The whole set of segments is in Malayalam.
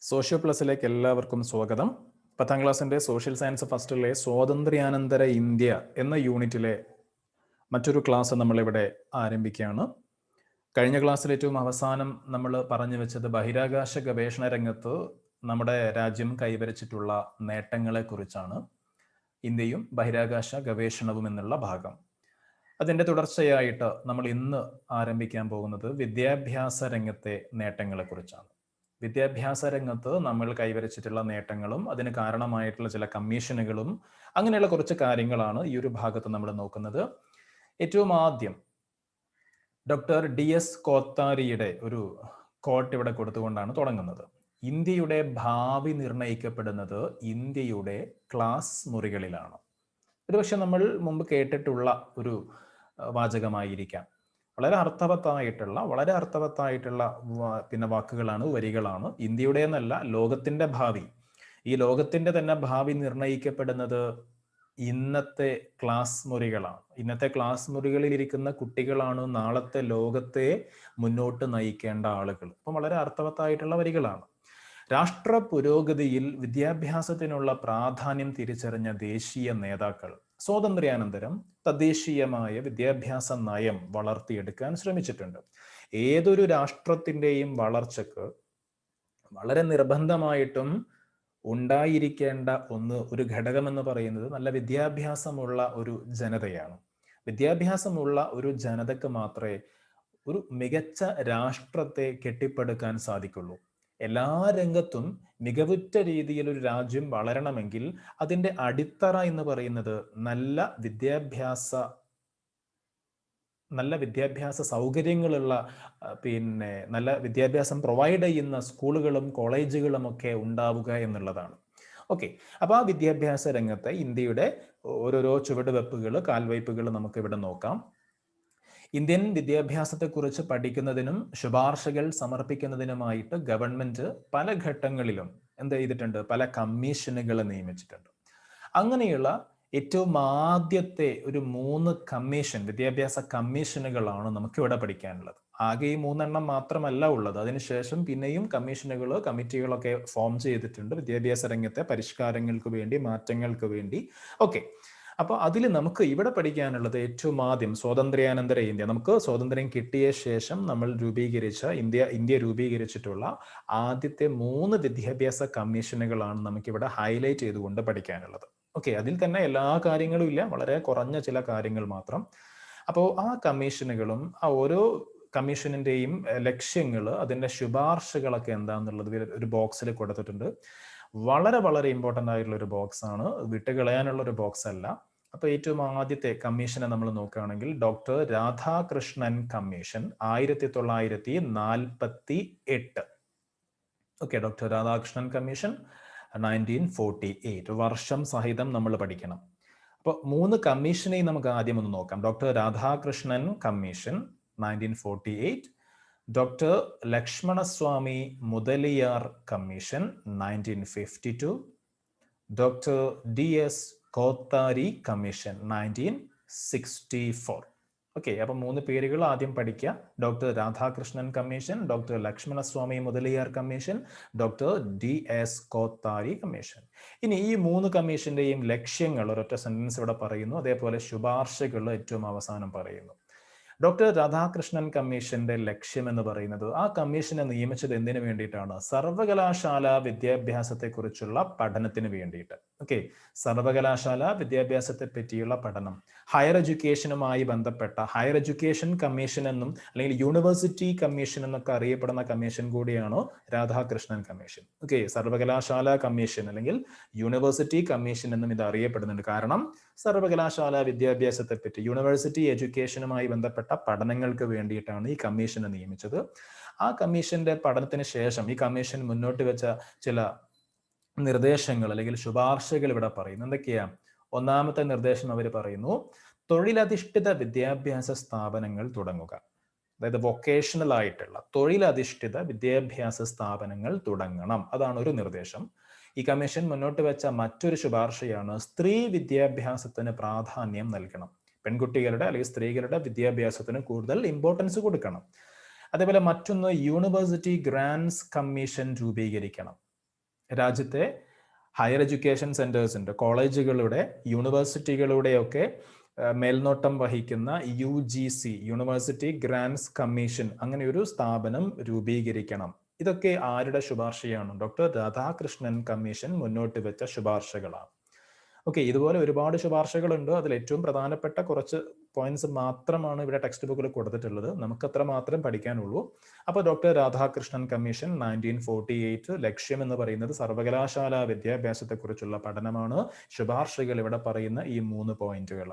സോഷ്യോ പ്ലസിലേക്ക് എല്ലാവർക്കും സ്വാഗതം. 10ാം ക്ലാസ്സിൻ്റെ സോഷ്യൽ സയൻസ് ഫസ്റ്റിലെ സ്വാതന്ത്ര്യാനന്തര ഇന്ത്യ എന്ന യൂണിറ്റിലെ മറ്റൊരു ക്ലാസ് നമ്മളിവിടെ ആരംഭിക്കുകയാണ്. കഴിഞ്ഞ ക്ലാസ്സിൽ ഏറ്റവും അവസാനം നമ്മൾ പറഞ്ഞു വെച്ചത് ബഹിരാകാശ ഗവേഷണ രംഗത്ത് നമ്മുടെ രാജ്യം കൈവരിച്ചിട്ടുള്ള നേട്ടങ്ങളെക്കുറിച്ചാണ്. ഇന്ത്യയും ബഹിരാകാശ ഗവേഷണവും എന്നുള്ള ഭാഗം. അതിൻ്റെ തുടർച്ചയായിട്ട് നമ്മൾ ഇന്ന് ആരംഭിക്കാൻ പോകുന്നത് വിദ്യാഭ്യാസ രംഗത്തെ നേട്ടങ്ങളെക്കുറിച്ചാണ്. വിദ്യാഭ്യാസ രംഗത്ത് നമ്മൾ കൈവരിച്ചിട്ടുള്ള നേട്ടങ്ങളും അതിന് കാരണമായിട്ടുള്ള ചില കമ്മീഷനുകളും അങ്ങനെയുള്ള കുറച്ച് കാര്യങ്ങളാണ് ഈ ഒരു ഭാഗത്ത് നമ്മൾ നോക്കുന്നത്. ഏറ്റവും ആദ്യം ഡോക്ടർ DS കോത്താരിയുടെ ഒരു കോട്ട് ഇവിടെ കൊടുത്തുകൊണ്ടാണ് തുടങ്ങുന്നത്. ഇന്ത്യയുടെ ഭാവി നിർണയിക്കപ്പെടുന്നത് ഇന്ത്യയുടെ ക്ലാസ് മുറികളിലാണ്. ഒരുപക്ഷെ നമ്മൾ മുമ്പ് കേട്ടിട്ടുള്ള ഒരു വാചകമായിരിക്കാം. വളരെ അർത്ഥവത്തായിട്ടുള്ള വാക്കുകളാണ്, വരികളാണ്. ഇന്ത്യയുടെ എന്നല്ല, ലോകത്തിന്റെ ഭാവി. ഈ ലോകത്തിന്റെ തന്നെ ഭാവി നിർണയിക്കപ്പെടുന്നത് ഇന്നത്തെ ക്ലാസ് മുറികളാണ്. ഇന്നത്തെ ക്ലാസ് മുറികളിൽ ഇരിക്കുന്ന കുട്ടികളാണ് നാളത്തെ ലോകത്തെ മുന്നോട്ട് നയിക്കേണ്ട ആളുകൾ. അപ്പം വളരെ അർത്ഥവത്തായിട്ടുള്ള വരികളാണ്. രാഷ്ട്ര പുരോഗതിയിൽ വിദ്യാഭ്യാസത്തിനുള്ള പ്രാധാന്യം തിരിച്ചറിഞ്ഞ ദേശീയ നേതാക്കൾ സ്വാതന്ത്ര്യാനന്തരം തദ്ദേശീയമായ വിദ്യാഭ്യാസ നയം വളർത്തിയെടുക്കാൻ ശ്രമിച്ചിട്ടുണ്ട്. ഏതൊരു രാഷ്ട്രത്തിൻ്റെയും വളർച്ചക്ക് വളരെ നിർബന്ധമായിട്ടും ഉണ്ടായിരിക്കേണ്ട ഒരു ഘടകമെന്ന് പറയുന്നത് നല്ല വിദ്യാഭ്യാസമുള്ള ഒരു ജനതയാണ്. വിദ്യാഭ്യാസമുള്ള ഒരു ജനതയ്ക്ക് മാത്രമേ ഒരു മികച്ച രാഷ്ട്രത്തെ കെട്ടിപ്പടുക്കാൻ സാധിക്കുള്ളൂ. എല്ലാ രംഗത്തും മികവുറ്റ രീതിയിൽ ഒരു രാജ്യം വളരണമെങ്കിൽ അതിൻ്റെ അടിത്തറ എന്ന് പറയുന്നത് നല്ല വിദ്യാഭ്യാസ സൗകര്യങ്ങളുള്ള നല്ല വിദ്യാഭ്യാസം പ്രൊവൈഡ് ചെയ്യുന്ന സ്കൂളുകളും കോളേജുകളും ഒക്കെ ഉണ്ടാവുക എന്നുള്ളതാണ്. ഓക്കെ, അപ്പോൾ ആ വിദ്യാഭ്യാസ രംഗത്തെ ഇന്ത്യയുടെ ഓരോരോ ചുവടുവെപ്പുകൾ, കാൽവയ്പ്പുകൾ നമുക്ക് ഇവിടെ നോക്കാം. ഇന്ത്യൻ വിദ്യാഭ്യാസത്തെക്കുറിച്ച് പഠിക്കുന്നതിനും ശുപാർശകൾ സമർപ്പിക്കുന്നതിനുമായിട്ട് ഗവൺമെന്റ് പല ഘട്ടങ്ങളിലും എന്ത് ചെയ്തിട്ടുണ്ട്? പല കമ്മീഷനുകൾ നിയമിച്ചിട്ടുണ്ട്. അങ്ങനെയുള്ള ഏറ്റവും ആദ്യത്തെ ഒരു 3 കമ്മീഷൻ, വിദ്യാഭ്യാസ കമ്മീഷനുകളാണ് നമുക്കിവിടെ പഠിക്കാനുള്ളത്. ആകെ ഈ 3 എണ്ണം മാത്രമല്ല ഉള്ളത്. അതിനുശേഷം പിന്നെയും കമ്മിറ്റികളൊക്കെ ഫോം ചെയ്തിട്ടുണ്ട് വിദ്യാഭ്യാസ രംഗത്തെ പരിഷ്കാരങ്ങൾക്ക് വേണ്ടി, മാറ്റങ്ങൾക്ക് വേണ്ടി. ഓക്കെ, അപ്പോൾ അതിൽ നമുക്ക് ഇവിടെ പഠിക്കാനുള്ളത് ഏറ്റവും ആദ്യം സ്വാതന്ത്ര്യാനന്തര ഇന്ത്യ. നമുക്ക് സ്വാതന്ത്ര്യം കിട്ടിയ ശേഷം നമ്മൾ ഇന്ത്യ രൂപീകരിച്ചിട്ടുള്ള ആദ്യത്തെ 3 വിദ്യാഭ്യാസ കമ്മീഷനുകളാണ് നമുക്കിവിടെ ഹൈലൈറ്റ് ചെയ്തുകൊണ്ട് പഠിക്കാനുള്ളത്. ഓക്കെ, അതിൽ തന്നെ എല്ലാ കാര്യങ്ങളും ഇല്ല, വളരെ കുറഞ്ഞ ചില കാര്യങ്ങൾ മാത്രം. അപ്പോൾ ആ കമ്മീഷനുകളും ആ ഓരോ കമ്മീഷനിന്റെയും ലക്ഷ്യങ്ങൾ, അതിൻ്റെ ശുപാർശകളൊക്കെ എന്താണെന്നുള്ളത് ഒരു ബോക്സിൽ കൊടുത്തിട്ടുണ്ട്. വളരെ വളരെ ഇമ്പോർട്ടൻ്റ് ആയിട്ടുള്ള ഒരു ബോക്സ് ആണ്, വിട്ടുകളയാനുള്ള ഒരു ബോക്സ് അല്ല. അപ്പോൾ ഏറ്റവും ആദ്യത്തെ കമ്മീഷനെ നമ്മൾ നോക്കുകയാണെങ്കിൽ doctor Radhakrishnan commission 1948. Okay, doctor Radhakrishnan commission 1948 വർഷം സഹിതം നമ്മൾ പഠിക്കണം. അപ്പോൾ 3 കമ്മീഷനെയും നമുക്ക് ആദ്യം ഒന്ന് നോക്കാം. Doctor Radhakrishnan commission 1948, doctor Lakshmanaswami Mudaliar commission 1952, doctor DS Kothari commission 1964. Okay, അപ്പം 3 പേരുകൾ ആദ്യം പഠിക്കുക. Doctor Radhakrishnan commission, doctor Lakshmanaswami Mudaliar commission, doctor DS Kothari commission. ഇനി ഈ 3 കമ്മീഷന്റെയും ലക്ഷ്യങ്ങൾ ഒരൊറ്റ സെന്റൻസ് ഇവിടെ പറയുന്നു, അതേപോലെ ശുപാർശകൾ ഏറ്റവും അവസാനം പറയുന്നു. ഡോക്ടർ രാധാകൃഷ്ണൻ കമ്മീഷന്റെ ലക്ഷ്യം എന്ന് പറയുന്നത്, ആ കമ്മീഷനെ നിയമിച്ചത് എന്തിനു വേണ്ടിയിട്ടാണ്? സർവകലാശാല വിദ്യാഭ്യാസത്തെക്കുറിച്ചുള്ള പഠനത്തിന് വേണ്ടിയിട്ട്. ഓക്കെ, സർവകലാശാല വിദ്യാഭ്യാസത്തെ പറ്റിയുള്ള പഠനം, ഹയർ എഡ്യൂക്കേഷനുമായി ബന്ധപ്പെട്ട ഹയർ എഡ്യൂക്കേഷൻ കമ്മീഷൻ എന്നും അല്ലെങ്കിൽ യൂണിവേഴ്സിറ്റി കമ്മീഷൻ എന്നൊക്കെ അറിയപ്പെടുന്ന കമ്മീഷൻ കൂടിയാണോ രാധാകൃഷ്ണൻ കമ്മീഷൻ. ഓക്കെ, സർവകലാശാല കമ്മീഷൻ അല്ലെങ്കിൽ യൂണിവേഴ്സിറ്റി കമ്മീഷൻ എന്നും ഇത് അറിയപ്പെടുന്നുണ്ട്. കാരണം സർവകലാശാല വിദ്യാഭ്യാസത്തെ പറ്റി, യൂണിവേഴ്സിറ്റി എഡ്യൂക്കേഷനുമായി ബന്ധപ്പെട്ട പഠനങ്ങൾക്ക് വേണ്ടിയിട്ടാണ് ഈ കമ്മീഷനെ നിയമിച്ചത്. ആ കമ്മീഷന്റെ പഠനത്തിന് ശേഷം ഈ കമ്മീഷൻ മുന്നോട്ട് വെച്ച ചില നിർദ്ദേശങ്ങൾ അല്ലെങ്കിൽ ശുപാർശകൾ ഇവിടെ പറയുന്നു. എന്തൊക്കെയാ? ഒന്നാമത്തെ നിർദ്ദേശം അവർ പറയുന്നു, തൊഴിലധിഷ്ഠിത വിദ്യാഭ്യാസ സ്ഥാപനങ്ങൾ തുടങ്ങുക. അതായത് വൊക്കേഷണൽ ആയിട്ടുള്ള തൊഴിലധിഷ്ഠിത വിദ്യാഭ്യാസ സ്ഥാപനങ്ങൾ തുടങ്ങണം. അതാണ് ഒരു നിർദ്ദേശം. ഈ കമ്മീഷൻ മുന്നോട്ട് വെച്ച മറ്റൊരു ശുപാർശയാണ് സ്ത്രീ വിദ്യാഭ്യാസത്തിന് പ്രാധാന്യം നൽകണം. പെൺകുട്ടികളുടെ അല്ലെങ്കിൽ സ്ത്രീകളുടെ വിദ്യാഭ്യാസത്തിന് കൂടുതൽ ഇമ്പോർട്ടൻസ് കൊടുക്കണം. അതേപോലെ മറ്റൊന്ന് യൂണിവേഴ്സിറ്റി ഗ്രാന്റ്സ് കമ്മീഷൻ രൂപീകരിക്കണം. രാജ്യത്തെ ഹയർ എഡ്യൂക്കേഷൻ സെന്റേഴ്സിൻ്റെ, കോളേജുകളുടെ, യൂണിവേഴ്സിറ്റികളുടെയൊക്കെ മേൽനോട്ടം വഹിക്കുന്ന UGC, യൂണിവേഴ്സിറ്റി ഗ്രാന്റ്സ് കമ്മീഷൻ, അങ്ങനെ ഒരു സ്ഥാപനം രൂപീകരിക്കണം. ഇതൊക്കെ ആരുടെ ശുപാർശയാണ്? ഡോക്ടർ രാധാകൃഷ്ണൻ കമ്മീഷൻ മുന്നോട്ട് വെച്ച ശുപാർശകളാണ്. ഓക്കെ, ഇതുപോലെ ഒരുപാട് ശുപാർശകളുണ്ട്. അതിൽ ഏറ്റവും പ്രധാനപ്പെട്ട കുറച്ച് പോയിന്റ്സ് മാത്രമാണ് ഇവിടെ ടെക്സ്റ്റ് ബുക്കിൽ കൊടുത്തിട്ടുള്ളത്. നമുക്ക് അത്ര മാത്രം പഠിക്കാനുള്ളൂ. അപ്പോൾ ഡോക്ടർ രാധാകൃഷ്ണൻ കമ്മീഷൻ 1948 ലക്ഷ്യം എന്ന് പറയുന്നത് സർവകലാശാല വിദ്യാഭ്യാസത്തെക്കുറിച്ചുള്ള പഠനമാണ്. ശുപാർശകൾ ഇവിടെ പറയുന്ന ഈ 3 പോയിന്റുകൾ.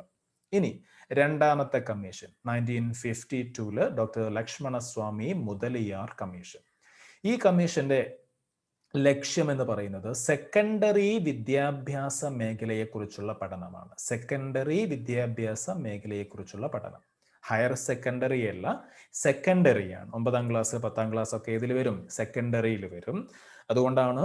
ഇനി രണ്ടാമത്തെ commission 1952 doctor Lakshmanaswami Mudaliar commission. ഈ കമ്മീഷന്റെ ലക്ഷ്യം എന്ന് പറയുന്നത് സെക്കൻഡറി വിദ്യാഭ്യാസ മേഖലയെക്കുറിച്ചുള്ള പഠനമാണ്. സെക്കൻഡറി വിദ്യാഭ്യാസ മേഖലയെക്കുറിച്ചുള്ള പഠനം. ഹയർ സെക്കൻഡറി അല്ല, സെക്കൻഡറിയാണ്. 9ാം ക്ലാസ് 10ാം ക്ലാസ് ഒക്കെ ഇതിൽ വരും, സെക്കൻഡറിയിൽ വരും. അതുകൊണ്ടാണ്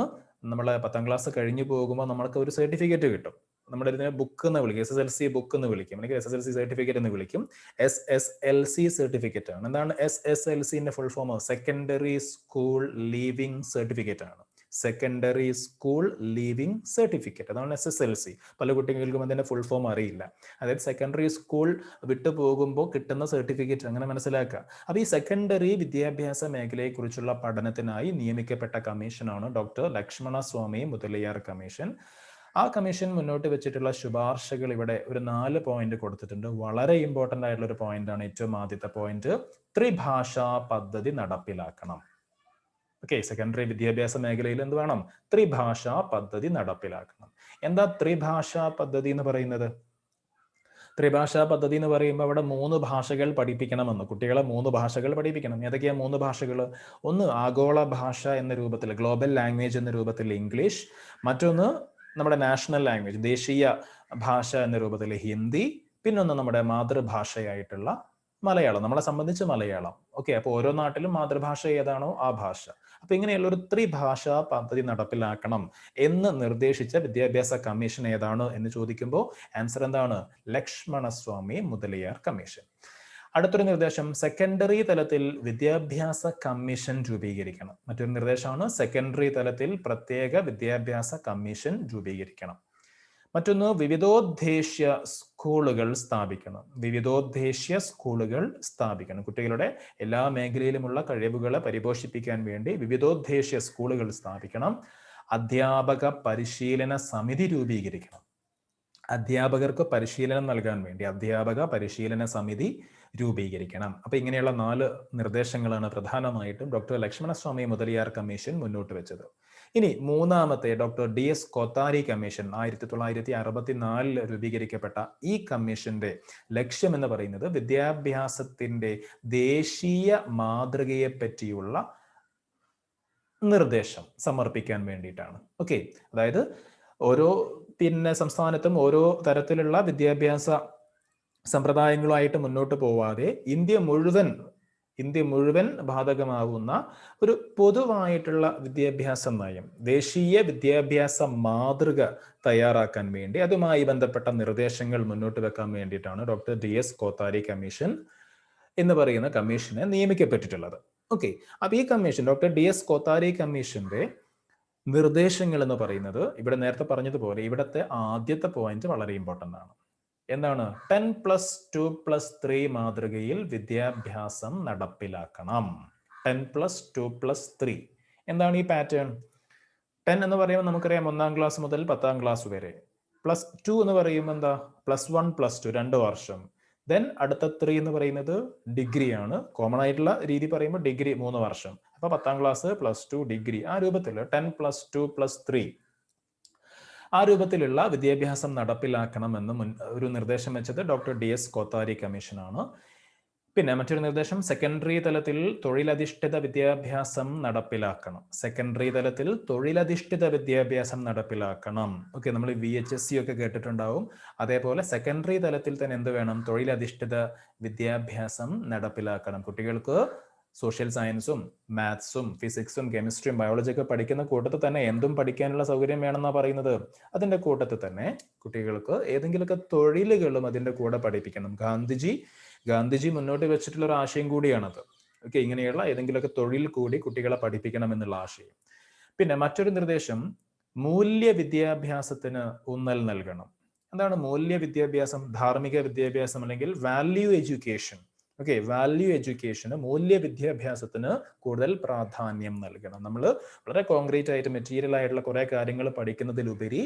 നമ്മൾ 10ാം ക്ലാസ് കഴിഞ്ഞു പോകുമ്പോൾ നമ്മൾക്ക് ഒരു സർട്ടിഫിക്കറ്റ് കിട്ടും. നമ്മുടെ ഇതിനെ ബുക്ക് എന്ന് വിളിക്കും, SSLC ബുക്ക് എന്ന് വിളിക്കും, അല്ലെങ്കിൽ SSLC സർട്ടിഫിക്കറ്റ് എന്ന് വിളിക്കും. SSLC സർട്ടിഫിക്കറ്റ് ആണ്. എന്താണ് SSLCന്റെ full form? Secondary school leaving certificate ആണ്. സെക്കൻഡറി സ്കൂൾ ലീവിംഗ് സർട്ടിഫിക്കറ്റ്, അതാണ് SSLC. പല കുട്ടികൾക്കും അതിന്റെ ഫുൾ ഫോം അറിയില്ല. അതായത് സെക്കൻഡറി സ്കൂൾ വിട്ടു പോകുമ്പോൾ കിട്ടുന്ന സർട്ടിഫിക്കറ്റ്, അങ്ങനെ മനസ്സിലാക്കുക. അപ്പോൾ ഈ സെക്കൻഡറി വിദ്യാഭ്യാസ മേഖലയെക്കുറിച്ചുള്ള പഠനത്തിനായി നിയമിക്കപ്പെട്ട കമ്മീഷനാണ് ഡോക്ടർ ലക്ഷ്മണസ്വാമി മുതലിയാർ കമ്മീഷൻ. ആ കമ്മീഷൻ മുന്നോട്ട് വെച്ചിട്ടുള്ള ശുപാർശകൾ ഇവിടെ ഒരു 4 പോയിന്റ് കൊടുത്തിട്ടുണ്ട്. വളരെ ഇമ്പോർട്ടൻ്റ് ആയിട്ടുള്ള ഒരു പോയിന്റ് ആണ്. ഏറ്റവും ആദ്യത്തെ പോയിന്റ്, ത്രിഭാഷാ പദ്ധതി നടപ്പിലാക്കണം. ഓക്കെ, സെക്കൻഡറി വിദ്യാഭ്യാസ മേഖലയിൽ എന്ത് വേണം? ത്രിഭാഷാ പദ്ധതി നടപ്പിലാക്കണം. എന്താ ത്രിഭാഷാ പദ്ധതി എന്ന് പറയുന്നത്? ത്രിഭാഷാ പദ്ധതി എന്ന് പറയുമ്പോൾ അവിടെ 3 ഭാഷകൾ പഠിപ്പിക്കണമെന്ന്, കുട്ടികളെ 3 ഭാഷകൾ പഠിപ്പിക്കണം. ഏതൊക്കെയാ 3 ഭാഷകൾ? ഒന്ന് ആഗോള ഭാഷ എന്ന രൂപത്തിൽ, ഗ്ലോബൽ ലാംഗ്വേജ് എന്ന രൂപത്തിൽ ഇംഗ്ലീഷ്. മറ്റൊന്ന് നമ്മുടെ നാഷണൽ ലാംഗ്വേജ്, ദേശീയ ഭാഷ എന്ന രൂപത്തിൽ ഹിന്ദി. പിന്നൊന്ന് നമ്മുടെ മാതൃഭാഷയായിട്ടുള്ള മലയാളം, നമ്മളെ സംബന്ധിച്ച് മലയാളം. ഓക്കെ, അപ്പോൾ ഓരോ നാട്ടിലും മാതൃഭാഷ ഏതാണോ ആ ഭാഷ. അപ്പൊ ഇങ്ങനെയുള്ള ഒരു ത്രിഭാഷാ പദ്ധതി നടപ്പിലാക്കണം എന്ന് നിർദ്ദേശിച്ച വിദ്യാഭ്യാസ കമ്മീഷൻ ഏതാണ് എന്ന് ചോദിക്കുമ്പോൾ ആൻസർ എന്താണ്? ലക്ഷ്മണസ്വാമി മുതലിയാർ കമ്മീഷൻ. അടുത്തൊരു നിർദ്ദേശം, സെക്കൻഡറി തലത്തിൽ വിദ്യാഭ്യാസ കമ്മീഷൻ രൂപീകരിക്കണം. മറ്റൊരു നിർദ്ദേശമാണ് സെക്കൻഡറി തലത്തിൽ പ്രത്യേക വിദ്യാഭ്യാസ കമ്മീഷൻ രൂപീകരിക്കണം. മറ്റൊന്ന്, വിവിധോദ്ദേശ്യ സ്കൂളുകൾ സ്ഥാപിക്കണം. വിവിധോദ്ദേശ്യ സ്കൂളുകൾ സ്ഥാപിക്കണം. കുട്ടികളുടെ എല്ലാ മേഖലയിലുമുള്ള കഴിവുകളെ പരിപോഷിപ്പിക്കാൻ വേണ്ടി വിവിധോദ്ദേശ്യ സ്കൂളുകൾ സ്ഥാപിക്കണം. അധ്യാപക പരിശീലന സമിതി രൂപീകരിക്കണം. അധ്യാപകർക്ക് പരിശീലനം നൽകാൻ വേണ്ടി അധ്യാപക പരിശീലന സമിതി രൂപീകരിക്കണം. അപ്പൊ ഇങ്ങനെയുള്ള 4 നിർദ്ദേശങ്ങളാണ് പ്രധാനമായിട്ടും ഡോക്ടർ ലക്ഷ്മണസ്വാമി മുതലിയാർ കമ്മീഷൻ മുന്നോട്ട് വെച്ചത്. ഇനി മൂന്നാമത്തെ ഡോക്ടർ DS കോത്താരി കമ്മീഷൻ 1964 രൂപീകരിക്കപ്പെട്ട ഈ കമ്മീഷന്റെ ലക്ഷ്യം എന്ന് പറയുന്നത് വിദ്യാഭ്യാസത്തിന്റെ ദേശീയ മാതൃകയെ പറ്റിയുള്ള നിർദ്ദേശം സമർപ്പിക്കാൻ വേണ്ടിയിട്ടാണ്. ഓക്കെ, അതായത് ഓരോ സംസ്ഥാനത്തും ഓരോ തരത്തിലുള്ള വിദ്യാഭ്യാസ സമ്പ്രദായങ്ങളുമായിട്ട് മുന്നോട്ട് പോവാതെ ഇന്ത്യ മുഴുവൻ ബാധകമാവുന്ന ഒരു പൊതുവായിട്ടുള്ള വിദ്യാഭ്യാസ നയം, ദേശീയ വിദ്യാഭ്യാസ മാതൃക തയ്യാറാക്കാൻ വേണ്ടി അതുമായി ബന്ധപ്പെട്ട നിർദ്ദേശങ്ങൾ മുന്നോട്ട് വെക്കാൻ വേണ്ടിയിട്ടാണ് ഡോക്ടർ DS കോത്താരി കമ്മീഷൻ എന്ന് പറയുന്ന കമ്മീഷനെ നിയമിക്കപ്പെട്ടിട്ടുള്ളത്. ഓക്കെ, അപ്പൊ ഈ കമ്മീഷൻ ഡോക്ടർ DS കോത്താരി കമ്മീഷന്റെ നിർദ്ദേശങ്ങൾ എന്ന് പറയുന്നത് ഇവിടെ നേരത്തെ പറഞ്ഞതുപോലെ ഇവിടുത്തെ ആദ്യത്തെ പോയിന്റ് വളരെ ഇമ്പോർട്ടൻ്റ് ആണ്. എന്താണ്? 10+2+3 മാതൃകയിൽ വിദ്യാഭ്യാസം നടപ്പിലാക്കണം. 10+2+3 എന്താണ് ഈ പാറ്റേൺ? 10 എന്ന് പറയുമ്പോൾ നമുക്കറിയാം 1ാം ക്ലാസ് മുതൽ 10ാം ക്ലാസ് വരെ. +2 എന്ന് പറയുമ്പോൾ എന്താ? +1 +2 2 വർഷം. ദെൻ അടുത്ത 3 എന്ന് പറയുന്നത് ഡിഗ്രിയാണ്. കോമൺ ആയിട്ടുള്ള രീതി പറയുമ്പോൾ ഡിഗ്രി 3 വർഷം. അപ്പൊ 10ാം ക്ലാസ് +2 ഡിഗ്രി, ആ രൂപത്തിൽ 10+2+3 ആ രൂപത്തിലുള്ള വിദ്യാഭ്യാസം നടപ്പിലാക്കണമെന്ന് ഒരു നിർദ്ദേശം വെച്ചത് ഡോക്ടർ DS കോത്താരി കമ്മീഷനാണ്. പിന്നെ മറ്റൊരു നിർദ്ദേശം, സെക്കൻഡറി തലത്തിൽ തൊഴിലധിഷ്ഠിത വിദ്യാഭ്യാസം നടപ്പിലാക്കണം. സെക്കൻഡറി തലത്തിൽ തൊഴിലധിഷ്ഠിത വിദ്യാഭ്യാസം നടപ്പിലാക്കണം. ഓക്കെ, നമ്മൾ VHSC ഒക്കെ കേട്ടിട്ടുണ്ടാവും. അതേപോലെ സെക്കൻഡറി തലത്തിൽ തന്നെ എന്ത് വേണം? തൊഴിലധിഷ്ഠിത വിദ്യാഭ്യാസം നടപ്പിലാക്കണം. കുട്ടികൾക്ക് സോഷ്യൽ സയൻസും മാത്സും ഫിസിക്സും കെമിസ്ട്രിയും ബയോളജി ഒക്കെ പഠിക്കുന്ന കൂട്ടത്തിൽ തന്നെ എന്തും പഠിക്കാനുള്ള സൗകര്യം വേണമെന്നാണ് പറയുന്നത്. അതിൻ്റെ കൂട്ടത്തിൽ തന്നെ കുട്ടികൾക്ക് ഏതെങ്കിലുമൊക്കെ തൊഴിലുകളും അതിൻ്റെ കൂടെ പഠിപ്പിക്കണം. ഗാന്ധിജി മുന്നോട്ട് വെച്ചിട്ടുള്ള ഒരു ആശയം കൂടിയാണത്. ഓക്കെ, ഇങ്ങനെയുള്ള ഏതെങ്കിലുമൊക്കെ തൊഴിൽ കൂടി കുട്ടികളെ പഠിപ്പിക്കണം എന്നുള്ള ആശയം. പിന്നെ മറ്റൊരു നിർദ്ദേശം, മൂല്യ വിദ്യാഭ്യാസത്തിന് ഊന്നൽ നൽകണം. എന്താണ് മൂല്യ വിദ്യാഭ്യാസം? ധാർമ്മിക വിദ്യാഭ്യാസം അല്ലെങ്കിൽ വാല്യൂ എഡ്യൂക്കേഷൻ. ഓക്കെ, വാല്യൂ എഡ്യൂക്കേഷന്, മൂല്യ വിദ്യാഭ്യാസത്തിന് കൂടുതൽ പ്രാധാന്യം നൽകണം. നമ്മൾ വളരെ കോൺക്രീറ്റ് ആയിട്ട് മെറ്റീരിയൽ ആയിട്ടുള്ള കുറെ കാര്യങ്ങൾ പഠിക്കുന്നതിലുപരി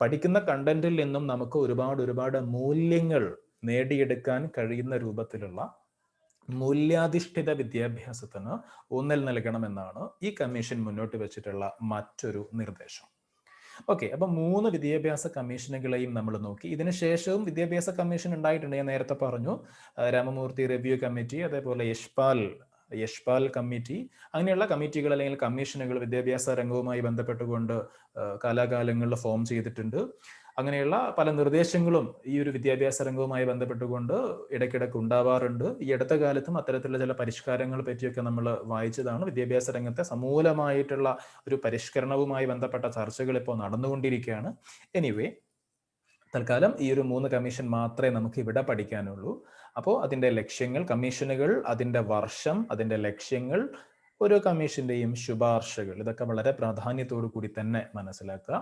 പഠിക്കുന്ന കണ്ടന്റിൽ നിന്നും നമുക്ക് ഒരുപാട് മൂല്യങ്ങൾ നേടിയെടുക്കാൻ കഴിയുന്ന രൂപത്തിലുള്ള മൂല്യാധിഷ്ഠിത വിദ്യാഭ്യാസത്തിന് ഊന്നൽ നൽകണമെന്നാണ് ഈ കമ്മീഷൻ മുന്നോട്ട് വെച്ചിട്ടുള്ള മറ്റൊരു നിർദ്ദേശം. ഓക്കെ, അപ്പൊ 3 വിദ്യാഭ്യാസ കമ്മീഷനുകളെയും നമ്മൾ നോക്കി. ഇതിനുശേഷവും വിദ്യാഭ്യാസ കമ്മീഷൻ ഉണ്ടായിട്ടുണ്ട്. ഞാൻ നേരത്തെ പറഞ്ഞു, രാമമൂർത്തി റിവ്യൂ കമ്മിറ്റി, അതേപോലെ യശ്പാൽ കമ്മിറ്റി, അങ്ങനെയുള്ള കമ്മിറ്റികൾ അല്ലെങ്കിൽ കമ്മീഷനുകൾ വിദ്യാഭ്യാസ രംഗവുമായി ബന്ധപ്പെട്ടുകൊണ്ട് കാലാകാലങ്ങളിൽ ഫോം ചെയ്തിട്ടുണ്ട്. അങ്ങനെയുള്ള പല നിർദ്ദേശങ്ങളും ഈ ഒരു വിദ്യാഭ്യാസ രംഗവുമായി ബന്ധപ്പെട്ടുകൊണ്ട് ഇടയ്ക്കിടയ്ക്ക് ഉണ്ടാവാറുണ്ട്. ഈ അടുത്ത കാലത്തും അത്തരത്തിലുള്ള ചില പരിഷ്കാരങ്ങളെ പറ്റിയൊക്കെ നമ്മൾ വായിച്ചതാണ്. വിദ്യാഭ്യാസ രംഗത്തെ സമൂലമായിട്ടുള്ള ഒരു പരിഷ്കരണവുമായി ബന്ധപ്പെട്ട ചർച്ചകൾ ഇപ്പോൾ നടന്നുകൊണ്ടിരിക്കുകയാണ്. എനിവേ, തൽക്കാലം ഈ ഒരു 3 കമ്മീഷൻ മാത്രമേ നമുക്ക് ഇവിടെ പഠിക്കാനുള്ളൂ. അപ്പോൾ അതിൻ്റെ ലക്ഷ്യങ്ങൾ, കമ്മീഷനുകൾ, അതിൻ്റെ വർഷം, അതിൻ്റെ ലക്ഷ്യങ്ങൾ, ഓരോ കമ്മീഷന്റെയും ശുപാർശകൾ, ഇതൊക്കെ വളരെ പ്രാധാന്യത്തോടു കൂടി തന്നെ മനസ്സിലാക്കുക.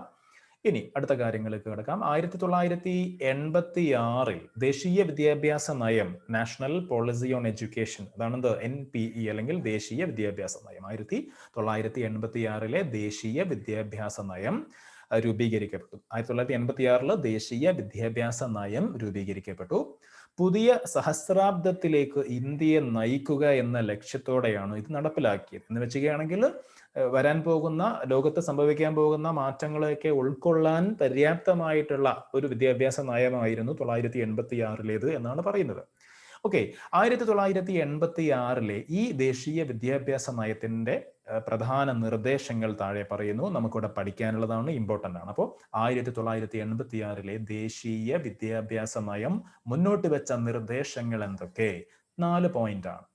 ഇനി അടുത്ത കാര്യങ്ങളിലേക്ക് കിടക്കാം. 1986 ദേശീയ വിദ്യാഭ്യാസ നയം, നാഷണൽ പോളിസി ഓൺ എഡ്യൂക്കേഷൻ, അതാണെന്ത് NPE അല്ലെങ്കിൽ ദേശീയ വിദ്യാഭ്യാസ നയം. 1986 ദേശീയ വിദ്യാഭ്യാസ നയം രൂപീകരിക്കപ്പെട്ടു. 1986 ദേശീയ വിദ്യാഭ്യാസ നയം രൂപീകരിക്കപ്പെട്ടു. പുതിയ സഹസ്രാബ്ദത്തിലേക്ക് ഇന്ത്യയെ നയിക്കുക എന്ന ലക്ഷ്യത്തോടെയാണ് ഇത് നടപ്പിലാക്കിയത്. എന്ന് വെച്ചുകയാണെങ്കിൽ വരാൻ പോകുന്ന, ലോകത്ത് സംഭവിക്കാൻ പോകുന്ന മാറ്റങ്ങളെയൊക്കെ ഉൾക്കൊള്ളാൻ പര്യാപ്തമായിട്ടുള്ള ഒരു വിദ്യാഭ്യാസ നയമായിരുന്നു 1986 എന്നാണ് പറയുന്നത്. ഓക്കെ, 1986 ഈ ദേശീയ വിദ്യാഭ്യാസ നയത്തിന്റെ പ്രധാന നിർദ്ദേശങ്ങൾ താഴെ പറയുന്നു. നമുക്കിവിടെ പഠിക്കാനുള്ളതാണ്, ഇമ്പോർട്ടൻ്റ് ആണ്. അപ്പോൾ 1986 ദേശീയ വിദ്യാഭ്യാസ നയം മുന്നോട്ട് വെച്ച നിർദ്ദേശങ്ങൾ എന്തൊക്കെ? 4 പോയിന്റാണ്.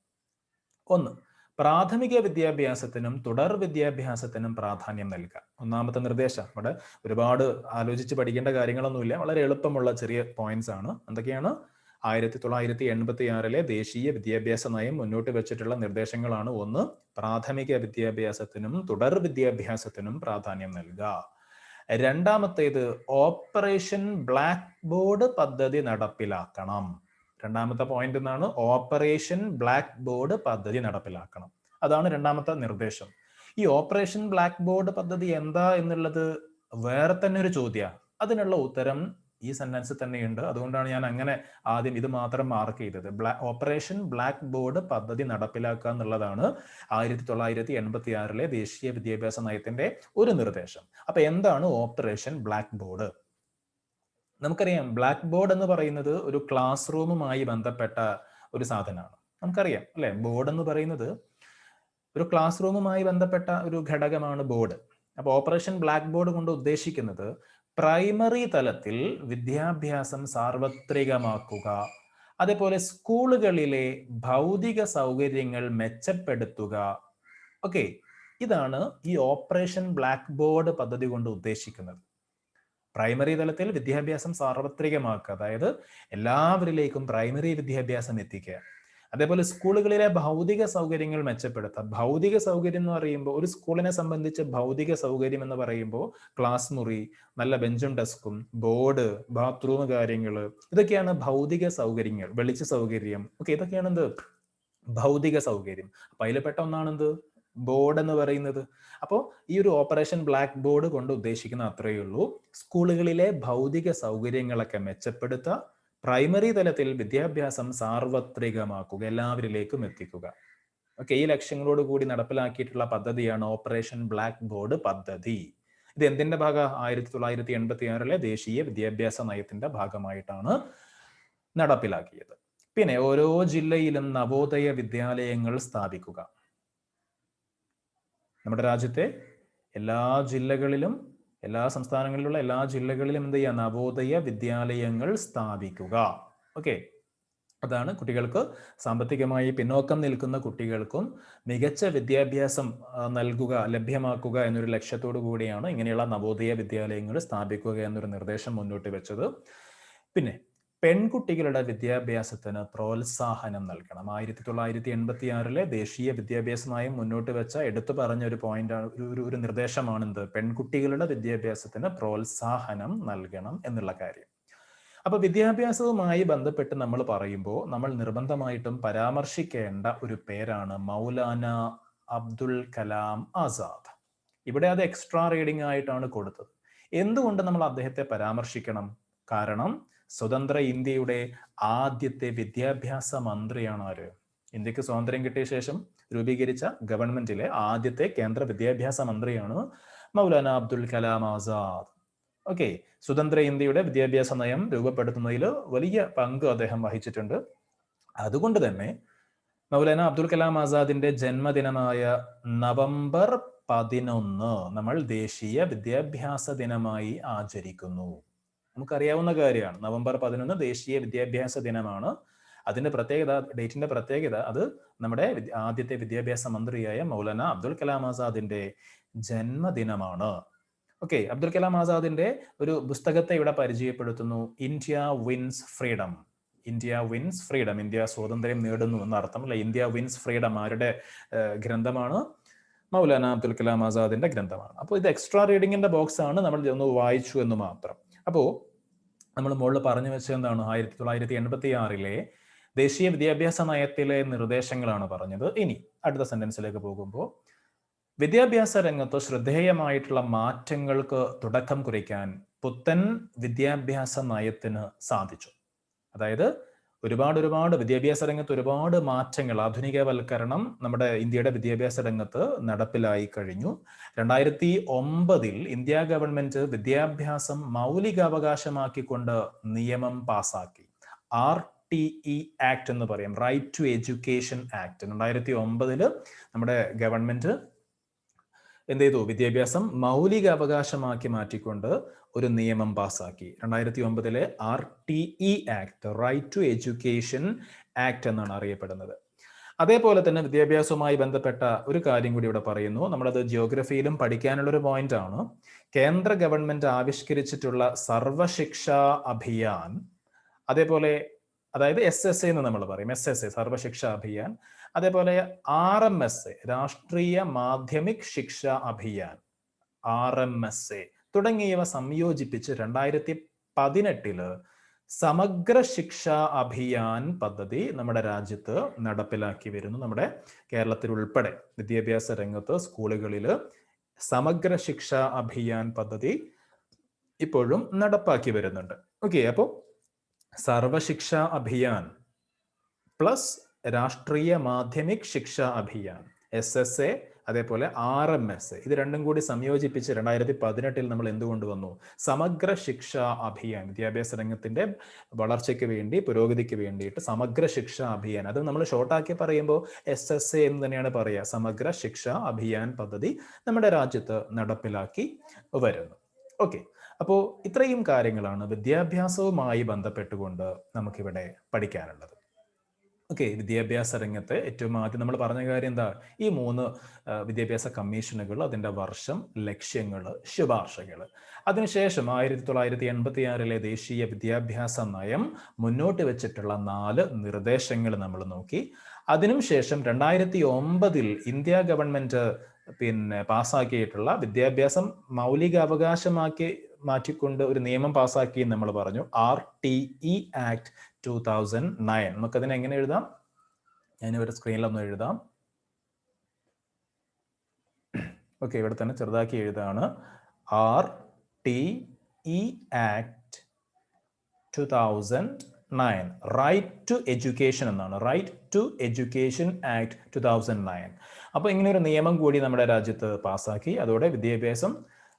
1, പ്രാഥമിക വിദ്യാഭ്യാസത്തിനും തുടർ വിദ്യാഭ്യാസത്തിനും പ്രാധാന്യം നൽകുക. ഒന്നാമത്തെ നിർദ്ദേശം. ഇവിടെ ഒരുപാട് ആലോചിച്ച് പഠിക്കേണ്ട കാര്യങ്ങളൊന്നുമില്ല, വളരെ എളുപ്പമുള്ള ചെറിയ പോയിന്റ്സ് ആണ്. എന്തൊക്കെയാണ്? 1986 ദേശീയ വിദ്യാഭ്യാസ നയം മുന്നോട്ട് വെച്ചിട്ടുള്ള നിർദ്ദേശങ്ങളാണ്. 1, പ്രാഥമിക വിദ്യാഭ്യാസത്തിനും തുടർ വിദ്യാഭ്യാസത്തിനും പ്രാധാന്യം നൽകുക. രണ്ടാമത്തേത്, ഓപ്പറേഷൻ ബ്ലാക്ക് ബോർഡ് പദ്ധതി നടപ്പിലാക്കണം. രണ്ടാമത്തെ പോയിന്റ് എന്നാണ്, ഓപ്പറേഷൻ ബ്ലാക്ക് ബോർഡ് പദ്ധതി നടപ്പിലാക്കണം. അതാണ് രണ്ടാമത്തെ നിർദ്ദേശം. ഈ ഓപ്പറേഷൻ ബ്ലാക്ക് ബോർഡ് പദ്ധതി എന്താ എന്നുള്ളത് വേറെ തന്നെ ഒരു ചോദ്യമാണ്. അതിനുള്ള ഉത്തരം ഈ സെന്റൻസ് തന്നെയുണ്ട്. അതുകൊണ്ടാണ് ഞാൻ അങ്ങനെ ആദ്യം ഇത് മാത്രം മാർക്ക് ചെയ്തത്. ഓപ്പറേഷൻ ബ്ലാക്ക് ബോർഡ് പദ്ധതി നടപ്പിലാക്കുക എന്നുള്ളതാണ് 1986 ദേശീയ വിദ്യാഭ്യാസ നയത്തിന്റെ ഒരു നിർദ്ദേശം. അപ്പൊ എന്താണ് ഓപ്പറേഷൻ ബ്ലാക്ക് ബോർഡ്? നമുക്കറിയാം, ബ്ലാക്ക് ബോർഡ് എന്ന് പറയുന്നത് ഒരു ക്ലാസ് റൂമുമായി ബന്ധപ്പെട്ട ഒരു സാധനമാണ്. നമുക്കറിയാം അല്ലെ, ബോർഡ് എന്ന് പറയുന്നത് ഒരു ക്ലാസ് റൂമുമായി ബന്ധപ്പെട്ട ഒരു ഘടകമാണ് ബോർഡ്. അപ്പോൾ ഓപ്പറേഷൻ ബ്ലാക്ക് ബോർഡ് കൊണ്ട് ഉദ്ദേശിക്കുന്നത് പ്രൈമറി തലത്തിൽ വിദ്യാഭ്യാസം സാർവത്രികമാക്കുക, അതേപോലെ സ്കൂളുകളിലെ ഭൗതിക സൗകര്യങ്ങൾ മെച്ചപ്പെടുത്തുക. ഓക്കെ, ഇതാണ് ഈ ഓപ്പറേഷൻ ബ്ലാക്ക് ബോർഡ് പദ്ധതി കൊണ്ട് ഉദ്ദേശിക്കുന്നത്. പ്രൈമറി തലത്തിൽ വിദ്യാഭ്യാസം സാർവത്രികമാക്കുക, അതായത് എല്ലാവരിലേക്കും പ്രൈമറി വിദ്യാഭ്യാസം എത്തിക്കുക. അതേപോലെ സ്കൂളുകളിലെ ഭൗതിക സൗകര്യങ്ങൾ മെച്ചപ്പെടുത്തുക. ഭൗതിക സൗകര്യം എന്ന് പറയുമ്പോൾ, ഒരു സ്കൂളിനെ സംബന്ധിച്ച് ഭൗതിക സൗകര്യം എന്ന് പറയുമ്പോൾ ക്ലാസ് മുറി, നല്ല ബെഞ്ചും ഡെസ്കും, ബോർഡ്, ബാത്റൂം കാര്യങ്ങൾ, ഇതൊക്കെയാണ് ഭൗതിക സൗകര്യങ്ങൾ. വെളിച്ച സൗകര്യം, ഓക്കെ, ഇതൊക്കെയാണ് എന്ത്? ഭൗതിക സൗകര്യം. അപ്പൊ അതിൽപ്പെട്ട ഒന്നാണെന്ത്? ബോർഡ് എന്ന് പറയുന്നത്. അപ്പോൾ ഈ ഒരു ഓപ്പറേഷൻ ബ്ലാക്ക് ബോർഡ് കൊണ്ട് ഉദ്ദേശിക്കുന്ന അത്രയേ ഉള്ളൂ, സ്കൂളുകളിലെ ഭൗതിക സൗകര്യങ്ങളൊക്കെ മെച്ചപ്പെടുത്തുക, പ്രൈമറി തലത്തിൽ വിദ്യാഭ്യാസം സാർവത്രികമാക്കുക, എല്ലാവരിലേക്കും എത്തിക്കുക. ഓക്കെ, ഈ ലക്ഷ്യങ്ങളോട് കൂടി നടപ്പിലാക്കിയിട്ടുള്ള പദ്ധതിയാണ് ഓപ്പറേഷൻ ബ്ലാക്ക് ബോർഡ് പദ്ധതി. ഇത് എന്തിന്റെ ഭാഗം? 1986 ദേശീയ വിദ്യാഭ്യാസ നയത്തിന്റെ ഭാഗമായിട്ടാണ് നടപ്പിലാക്കിയത്. പിന്നെ ഓരോ ജില്ലയിലും നവോദയ വിദ്യാലയങ്ങൾ സ്ഥാപിക്കുക. നമ്മുടെ രാജ്യത്തെ എല്ലാ ജില്ലകളിലും, എല്ലാ സംസ്ഥാനങ്ങളിലുള്ള എല്ലാ ജില്ലകളിലും എന്ത് ചെയ്യുക? നവോദയ വിദ്യാലയങ്ങൾ സ്ഥാപിക്കുക. ഓക്കെ, അതാണ് കുട്ടികൾക്ക്, സാമ്പത്തികമായി പിന്നോക്കം നിൽക്കുന്ന കുട്ടികൾക്കും മികച്ച വിദ്യാഭ്യാസം നൽകുക, ലഭ്യമാക്കുക എന്നൊരു ലക്ഷ്യത്തോടു കൂടിയാണ് ഇങ്ങനെയുള്ള നവോദയ വിദ്യാലയങ്ങൾ സ്ഥാപിക്കുക എന്നൊരു നിർദ്ദേശം മുന്നോട്ട് വെച്ചത്. പിന്നെ പെൺകുട്ടികളുടെ വിദ്യാഭ്യാസത്തിന് പ്രോത്സാഹനം നൽകണം. 1986 ദേശീയ വിദ്യാഭ്യാസ നയം മുന്നോട്ട് വെച്ച എടുത്തു പറഞ്ഞ ഒരു പോയിന്റാണ്, ഒരു നിർദ്ദേശമാണ് എന്ത്? പെൺകുട്ടികളുടെ വിദ്യാഭ്യാസത്തിന് പ്രോത്സാഹനം നൽകണം എന്നുള്ള കാര്യം. അപ്പൊ വിദ്യാഭ്യാസവുമായി ബന്ധപ്പെട്ട് നമ്മൾ പറയുമ്പോൾ നമ്മൾ നിർബന്ധമായിട്ടും പരാമർശിക്കേണ്ട ഒരു പേരാണ് മൗലാന അബ്ദുൽ കലാം ആസാദ്. ഇവിടെ അത് എക്സ്ട്രാ റീഡിംഗ് ആയിട്ടാണ് കൊടുത്തത്. എന്തുകൊണ്ട് നമ്മൾ അദ്ദേഹത്തെ പരാമർശിക്കണം? കാരണം സ്വതന്ത്ര ഇന്ത്യയുടെ ആദ്യത്തെ വിദ്യാഭ്യാസ മന്ത്രിയാണ് ആര്? ഇന്ത്യക്ക് സ്വാതന്ത്ര്യം കിട്ടിയ ശേഷം രൂപീകരിച്ച ഗവൺമെന്റിലെ ആദ്യത്തെ കേന്ദ്ര വിദ്യാഭ്യാസ മന്ത്രിയാണ് മൗലാന അബ്ദുൽ കലാം ആസാദ്. ഓക്കെ, സ്വതന്ത്ര ഇന്ത്യയുടെ വിദ്യാഭ്യാസ നയം രൂപപ്പെടുത്തുന്നതിൽ വലിയ പങ്ക് അദ്ദേഹം വഹിച്ചിട്ടുണ്ട്. അതുകൊണ്ട് തന്നെ മൗലാന അബ്ദുൽ കലാം ആസാദിന്റെ ജന്മദിനമായ നവംബർ 11 നമ്മൾ ദേശീയ വിദ്യാഭ്യാസ ദിനമായി ആചരിക്കുന്നു. നമുക്കറിയാവുന്ന കാര്യമാണ്, നവംബർ 11 ദേശീയ വിദ്യാഭ്യാസ ദിനമാണ്. അതിന്റെ പ്രത്യേകത, ഡേറ്റിന്റെ പ്രത്യേകത, അത് നമ്മുടെ ആദ്യത്തെ വിദ്യാഭ്യാസ മന്ത്രിയായ മൗലാന അബ്ദുൽ കലാം ആസാദിന്റെ ജന്മദിനമാണ്. ഓക്കെ, അബ്ദുൽ കലാം ആസാദിന്റെ ഒരു പുസ്തകത്തെ ഇവിടെ പരിചയപ്പെടുത്തുന്നു. India wins freedom. India wins freedom, India സ്വാതന്ത്ര്യം നേടുന്നു എന്നർത്ഥം അല്ലെ. ഇന്ത്യ വിൻസ് ഫ്രീഡം ആരുടെ ഗ്രന്ഥമാണ്? മൗലാന അബ്ദുൽ കലാം ആസാദിന്റെ ഗ്രന്ഥമാണ്. അപ്പോൾ ഇത് എക്സ്ട്രാ റീഡിങ്ങിന്റെ ബോക്സ് ആണ്, നമ്മൾ ഒന്ന് വായിച്ചു എന്ന് മാത്രം. അപ്പോൾ നമ്മൾ മുകളിൽ പറഞ്ഞു വെച്ചത് എന്താണ്? 1986 ദേശീയ വിദ്യാഭ്യാസ നയത്തിലെ നിർദ്ദേശങ്ങളാണ് പറഞ്ഞത്. ഇനി അടുത്ത സെന്റൻസിലേക്ക് പോകുമ്പോൾ, വിദ്യാഭ്യാസ രംഗത്ത് ശ്രദ്ധേയമായിട്ടുള്ള മാറ്റങ്ങൾക്ക് തുടക്കം കുറിക്കാൻ പുത്തൻ വിദ്യാഭ്യാസ നയത്തിന് സാധിച്ചു. അതായത് ഒരുപാട് വിദ്യാഭ്യാസ രംഗത്ത് ഒരുപാട് മാറ്റങ്ങൾ, ആധുനികവൽക്കരണം നമ്മുടെ ഇന്ത്യയുടെ വിദ്യാഭ്യാസ രംഗത്ത് നടപ്പിലായി കഴിഞ്ഞു. 2009 ഇന്ത്യ ഗവൺമെന്റ് വിദ്യാഭ്യാസം മൗലികാവകാശമാക്കിക്കൊണ്ട് നിയമം പാസാക്കി. RTE ആക്ട് എന്ന് പറയും, റൈറ്റ് ടു എഡ്യൂക്കേഷൻ ആക്ട്. 2009 നമ്മുടെ ഗവൺമെന്റ് എന്ത് ചെയ്തു? വിദ്യാഭ്യാസം മൗലിക അവകാശമാക്കി മാറ്റിക്കൊണ്ട് ഒരു നിയമം പാസാക്കി. 2009 RTE act, right to education act എന്നാണ് അറിയപ്പെടുന്നത്. അതേപോലെ തന്നെ വിദ്യാഭ്യാസവുമായി ബന്ധപ്പെട്ട ഒരു കാര്യം കൂടി ഇവിടെ പറയുന്നു. നമ്മളത് ജിയോഗ്രഫിയിലും പഠിക്കാനുള്ള ഒരു പോയിന്റ് ആണ്. കേന്ദ്ര ഗവൺമെന്റ് ആവിഷ്കരിച്ചിട്ടുള്ള സർവശിക്ഷാ അഭിയാൻ, അതേപോലെ അതായത് SSA എന്ന് നമ്മൾ പറയും, SSA സർവശിക്ഷ അഭിയാൻ, അതേപോലെ RMSA രാഷ്ട്രീയ മാധ്യമിക് ശിക്ഷ അഭിയാൻ, RMSA തുടങ്ങിയവ സംയോജിപ്പിച്ച് 2018 സമഗ്ര ശിക്ഷാ അഭിയാൻ പദ്ധതി നമ്മുടെ രാജ്യത്ത് നടപ്പിലാക്കി വരുന്നു. നമ്മുടെ കേരളത്തിൽ ഉൾപ്പെടെ വിദ്യാഭ്യാസ രംഗത്ത് സ്കൂളുകളിൽ സമഗ്ര ശിക്ഷാ അഭിയാൻ പദ്ധതി ഇപ്പോഴും നടപ്പാക്കി വരുന്നുണ്ട്. ഓക്കെ, അപ്പോൾ സർവശിക്ഷ അഭിയാൻ പ്ലസ് രാഷ്ട്രീയ മാധ്യമിക് ശിക്ഷ അഭിയാൻ, SSA, അതേപോലെ RMSA, ഇത് രണ്ടും കൂടി സംയോജിപ്പിച്ച് 2018 നമ്മൾ എന്ത് കൊണ്ടുവന്നു? സമഗ്ര ശിക്ഷാ അഭിയാൻ. വിദ്യാഭ്യാസ രംഗത്തിന്റെ വളർച്ചയ്ക്ക് വേണ്ടി, പുരോഗതിക്ക് വേണ്ടിയിട്ട് സമഗ്ര ശിക്ഷാ അഭിയാൻ, അത് നമ്മൾ ഷോർട്ടാക്കി പറയുമ്പോൾ SSA എന്ന് തന്നെയാണ് പറയുക. സമഗ്ര ശിക്ഷാ അഭിയാൻ പദ്ധതി നമ്മുടെ രാജ്യത്ത് നടപ്പിലാക്കി വരുന്നു. ഓക്കെ, അപ്പോൾ ഇത്രയും കാര്യങ്ങളാണ് വിദ്യാഭ്യാസവുമായി ബന്ധപ്പെട്ടുകൊണ്ട് നമുക്കിവിടെ പഠിക്കാനുള്ളത്. ഓക്കെ, വിദ്യാഭ്യാസ രംഗത്ത് ഏറ്റവും ആദ്യം നമ്മൾ പറഞ്ഞ കാര്യം എന്താ? ഈ 3 വിദ്യാഭ്യാസ കമ്മീഷനുകൾ, അതിൻ്റെ വർഷം, ലക്ഷ്യങ്ങൾ, ശുപാർശകൾ. അതിനുശേഷം 1986 ദേശീയ വിദ്യാഭ്യാസ നയം മുന്നോട്ട് വെച്ചിട്ടുള്ള 4 നിർദ്ദേശങ്ങൾ നമ്മൾ നോക്കി. അതിനും ശേഷം 2009 ഇന്ത്യ ഗവൺമെന്റ് പാസ്സാക്കിയിട്ടുള്ള വിദ്യാഭ്യാസം മൗലിക അവകാശമാക്കി മാറ്റിക്കൊണ്ട് ഒരു നിയമം പാസ്സാക്കി നമ്മൾ പറഞ്ഞു, RTE ആക്ട് 2009. നമുക്കതിനെ എങ്ങനെ എഴുതാം? ഞാനിവിടെ സ്ക്രീനിലൊന്ന് എഴുതാം. ഓക്കെ, ഇവിടെ തന്നെ ചെറുതാക്കി എഴുതാണ്. RTE act 2009, right to education എന്നാണ്, റൈറ്റ് ടു എഡ്യൂക്കേഷൻ ആക്ട് 2009. അപ്പോൾ ഇങ്ങനെ ഒരു നിയമം കൂടി നമ്മുടെ രാജ്യത്ത് പാസ്സാക്കി. അതോടെ വിദ്യാഭ്യാസം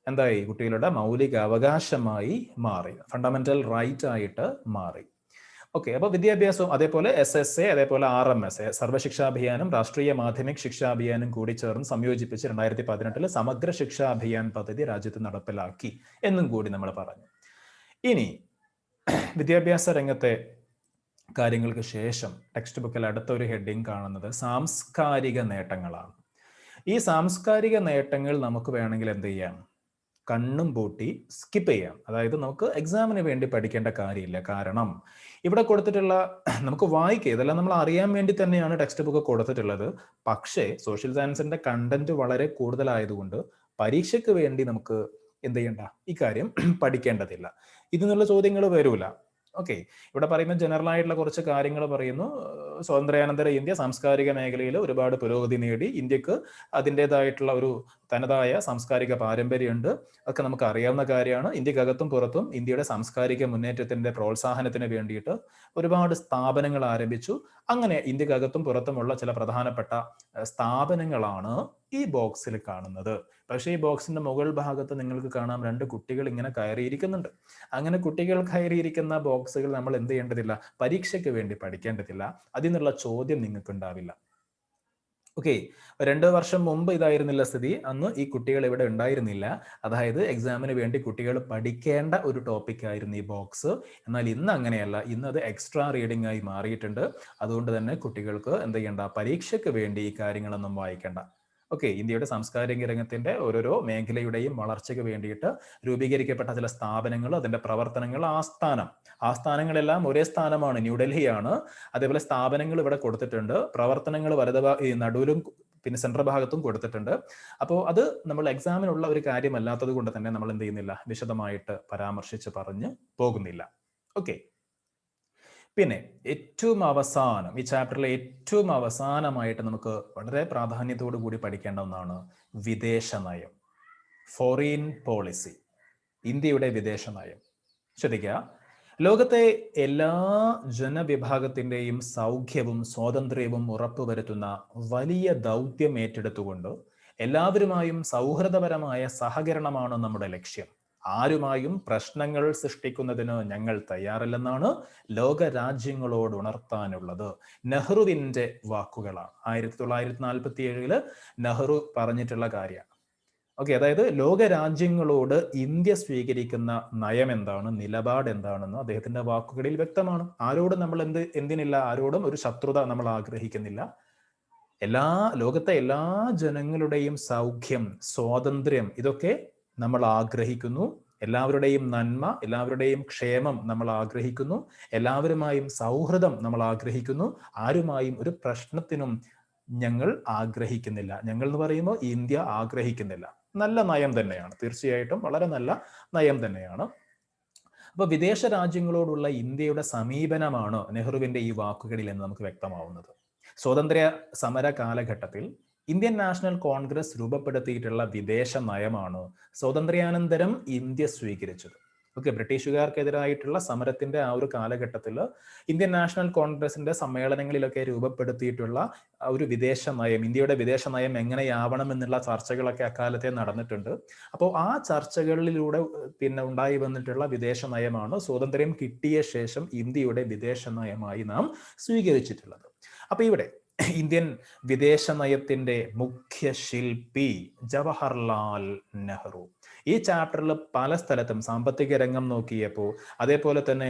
എന്തായി? കുട്ടികളുടെ മൗലിക അവകാശമായി മാറി, ഫണ്ടമെന്റൽ റൈറ്റ് ആയിട്ട് മാറി. ഓക്കെ, അപ്പോൾ വിദ്യാഭ്യാസവും അതേപോലെ SSA, അതേപോലെ RMSA സർവശിക്ഷാ അഭിയാനും രാഷ്ട്രീയ മാധ്യമിക് ശിക്ഷാ അഭിയാനും കൂടി ചേർന്ന് സംയോജിപ്പിച്ച് 2018 സമഗ്ര ശിക്ഷാ അഭിയാൻ പദ്ധതി രാജ്യത്ത് നടപ്പിലാക്കി എന്നും കൂടി നമ്മൾ പറഞ്ഞു. ഇനി വിദ്യാഭ്യാസ രംഗത്തെ കാര്യങ്ങൾക്ക് ശേഷം ടെക്സ്റ്റ് ബുക്കിൽ അടുത്ത ഒരു ഹെഡിങ് കാണുന്നത് സാംസ്കാരിക നേട്ടങ്ങളാണ്. ഈ സാംസ്കാരിക നേട്ടങ്ങൾ നമുക്ക് വേണമെങ്കിൽ എന്ത് ചെയ്യാം? കണ്ണും പൂട്ടി സ്കിപ്പ് ചെയ്യാം. അതായത് നമുക്ക് എക്സാമിന് വേണ്ടി പഠിക്കേണ്ട കാര്യമില്ല. കാരണം ഇവിടെ കൊടുത്തിട്ടുള്ള നമുക്ക് വായിക്കുക, ഇതെല്ലാം നമ്മൾ അറിയാൻ വേണ്ടി തന്നെയാണ് ടെക്സ്റ്റ് ബുക്ക് കൊടുത്തിട്ടുള്ളത്. പക്ഷേ സോഷ്യൽ സയൻസിന്റെ കണ്ടന്റ് വളരെ കൂടുതലായതുകൊണ്ട് പരീക്ഷയ്ക്ക് വേണ്ടി നമുക്ക് എന്ത് ചെയ്യണ്ട, ഈ കാര്യം പഠിക്കേണ്ടതില്ല. ഇതിനുള്ള ചോദ്യങ്ങൾ വരൂല. ഓക്കെ, ഇവിടെ പറയുന്ന ജനറൽ ആയിട്ടുള്ള കുറച്ച് കാര്യങ്ങൾ പറയുന്നു. സ്വാതന്ത്ര്യാനന്തര ഇന്ത്യ സാംസ്കാരിക മേഖലയിൽ ഒരുപാട് പുരോഗതി നേടി. ഇന്ത്യക്ക് അതിൻ്റെതായിട്ടുള്ള ഒരു തനതായ സാംസ്കാരിക പാരമ്പര്യമുണ്ട്. ഒക്കെ നമുക്ക് അറിയാവുന്ന കാര്യമാണ്. ഇന്ത്യക്കകത്തും പുറത്തും ഇന്ത്യയുടെ സാംസ്കാരിക മുന്നേറ്റത്തിന്റെ പ്രോത്സാഹനത്തിന് വേണ്ടിയിട്ട് ഒരുപാട് സ്ഥാപനങ്ങൾ ആരംഭിച്ചു. അങ്ങനെ ഇന്ത്യക്കകത്തും പുറത്തുമുള്ള ചില പ്രധാനപ്പെട്ട സ്ഥാപനങ്ങളാണ് ഈ ബോക്സിൽ കാണുന്നത്. പക്ഷേ ഈ ബോക്സിന്റെ മുകൾ ഭാഗത്ത് നിങ്ങൾക്ക് കാണാം 2 കുട്ടികൾ ഇങ്ങനെ കയറിയിരിക്കുന്നുണ്ട്. അങ്ങനെ കുട്ടികൾ കയറിയിരിക്കുന്ന ബോക്സുകൾ നമ്മൾ എന്ത് ചെയ്യേണ്ടതില്ല, പരീക്ഷയ്ക്ക് വേണ്ടി പഠിക്കേണ്ടതില്ല. അതിൽ നിന്നുള്ള ചോദ്യം നിങ്ങൾക്ക് ഉണ്ടാവില്ല. ഓക്കെ, 2 വർഷം മുമ്പ് ഇതായിരുന്നില്ല സ്ഥിതി. അന്ന് ഈ കുട്ടികൾ ഇവിടെ ഉണ്ടായിരുന്നില്ല. അതായത് എക്സാമിന് വേണ്ടി കുട്ടികൾ പഠിക്കേണ്ട ഒരു ടോപ്പിക് ആയിരുന്നു ഈ ബോക്സ്. എന്നാൽ ഇന്ന് അങ്ങനെയല്ല. ഇന്ന് അത് എക്സ്ട്രാ റീഡിംഗ് ആയി മാറിയിട്ടുണ്ട്. അതുകൊണ്ട് തന്നെ കുട്ടികൾക്ക് എന്ത് ചെയ്യണ്ട, പരീക്ഷയ്ക്ക് വേണ്ടി ഈ കാര്യങ്ങളൊന്നും വായിക്കേണ്ട. ഓക്കെ, ഇന്ത്യയുടെ സാംസ്കാരിക രംഗത്തിന്റെ ഓരോരോ മേഖലയുടെയും വളർച്ചയ്ക്ക് വേണ്ടിയിട്ട് രൂപീകരിക്കപ്പെട്ട ചില സ്ഥാപനങ്ങൾ, അതിന്റെ പ്രവർത്തനങ്ങൾ, ആസ്ഥാനങ്ങളെല്ലാം ഒരേ സ്ഥാനമാണ്, ന്യൂഡൽഹിയാണ്. അതേപോലെ സ്ഥാപനങ്ങൾ ഇവിടെ കൊടുത്തിട്ടുണ്ട്. പ്രവർത്തനങ്ങൾ നടുവിലും പിന്നെ സെൻട്രൽ ഭാഗത്തും കൊടുത്തിട്ടുണ്ട്. അപ്പോൾ അത് നമ്മൾ എക്സാമിനുള്ള ഒരു കാര്യമല്ലാത്തത് കൊണ്ട് തന്നെ നമ്മൾ എന്ത് ചെയ്യുന്നില്ല, വിശദമായിട്ട് പരാമർശിച്ച് പറഞ്ഞു പോകുന്നില്ല. ഓക്കെ, പിന്നെ ഏറ്റവും അവസാനം ഈ ചാപ്റ്ററിലെ ഏറ്റവും അവസാനമായിട്ട് നമുക്ക് വളരെ പ്രാധാന്യത്തോടു കൂടി പഠിക്കേണ്ട ഒന്നാണ് വിദേശ നയം, ഫോറിൻ പോളിസി, ഇന്ത്യയുടെ വിദേശ നയം. ശ്രദ്ധിക്കുക, ലോകത്തെ എല്ലാ ജനവിഭാഗത്തിൻ്റെയും സൗഖ്യവും സ്വാതന്ത്ര്യവും ഉറപ്പുവരുത്തുന്ന വലിയ ദൗത്യം ഏറ്റെടുത്തുകൊണ്ട് എല്ലാവരുമായും സൗഹൃദപരമായ സഹകരണമാണ് നമ്മുടെ ലക്ഷ്യം. ആരുമായും പ്രശ്നങ്ങൾ സൃഷ്ടിക്കുന്നതിന് ഞങ്ങൾ തയ്യാറല്ലെന്നാണ് ലോക രാജ്യങ്ങളോട് ഉണർത്താനുള്ളത്. നെഹ്റുവിൻ്റെ വാക്കുകളാണ്. 1947 നെഹ്റു പറഞ്ഞിട്ടുള്ള കാര്യമാണ്. ഓക്കെ, അതായത് ലോക രാജ്യങ്ങളോട് ഇന്ത്യ സ്വീകരിക്കുന്ന നയം എന്താണ്, നിലപാട് എന്താണെന്ന് അദ്ദേഹത്തിന്റെ വാക്കുകളിൽ വ്യക്തമാണ്. ആരോടും നമ്മൾ എന്തിനില്ല, ആരോടും ഒരു ശത്രുത നമ്മൾ ആഗ്രഹിക്കുന്നില്ല. ലോകത്തെ എല്ലാ ജനങ്ങളുടെയും സൗഖ്യം, സ്വാതന്ത്ര്യം, ഇതൊക്കെ നമ്മൾ ആഗ്രഹിക്കുന്നു. എല്ലാവരുടെയും നന്മ, എല്ലാവരുടെയും ക്ഷേമം നമ്മൾ ആഗ്രഹിക്കുന്നു. എല്ലാവരുമായും സൗഹൃദം നമ്മൾ ആഗ്രഹിക്കുന്നു. ആരുമായും ഒരു പ്രശ്നത്തിനും ഞങ്ങൾ ആഗ്രഹിക്കുന്നില്ല. ഞങ്ങൾ എന്ന് പറയുമ്പോൾ ഇന്ത്യ ആഗ്രഹിക്കുന്നില്ല. നല്ല നയം തന്നെയാണ്, തീർച്ചയായിട്ടും വളരെ നല്ല നയം തന്നെയാണ്. അപ്പൊ വിദേശ രാജ്യങ്ങളോടുള്ള ഇന്ത്യയുടെ സമീപനമാണ് നെഹ്റുവിന്റെ ഈ വാക്കുകളിൽ നിന്ന് നമുക്ക് വ്യക്തമാവുന്നത്. സ്വാതന്ത്ര്യ സമര കാലഘട്ടത്തിൽ ഇന്ത്യൻ നാഷണൽ കോൺഗ്രസ് രൂപപ്പെടുത്തിയിട്ടുള്ള വിദേശ നയമാണ് സ്വാതന്ത്ര്യാനന്തരം ഇന്ത്യ സ്വീകരിച്ചത്. ഓക്കെ, ബ്രിട്ടീഷുകാർക്കെതിരായിട്ടുള്ള സമരത്തിന്റെ ആ ഒരു കാലഘട്ടത്തിൽ ഇന്ത്യൻ നാഷണൽ കോൺഗ്രസിന്റെ സമ്മേളനങ്ങളിലൊക്കെ രൂപപ്പെടുത്തിയിട്ടുള്ള ഒരു വിദേശ നയം, ഇന്ത്യയുടെ വിദേശ നയം എങ്ങനെയാവണം എന്നുള്ള ചർച്ചകളൊക്കെ അക്കാലത്തെ നടന്നിട്ടുണ്ട്. അപ്പോൾ ആ ചർച്ചകളിലൂടെ പിന്നെ ഉണ്ടായി വന്നിട്ടുള്ള വിദേശ നയമാണ് സ്വാതന്ത്ര്യം കിട്ടിയ ശേഷം ഇന്ത്യയുടെ വിദേശ നയമായി നാം സ്വീകരിച്ചിട്ടുള്ളത്. അപ്പൊ ഇവിടെ ഇന്ത്യൻ വിദേശ നയത്തിന്റെ മുഖ്യ ശില്പി ജവഹർലാൽ നെഹ്റു. ഈ ചാപ്റ്ററിൽ പല സ്ഥലത്തും സാമ്പത്തിക രംഗം നോക്കിയപ്പോൾ, അതേപോലെ തന്നെ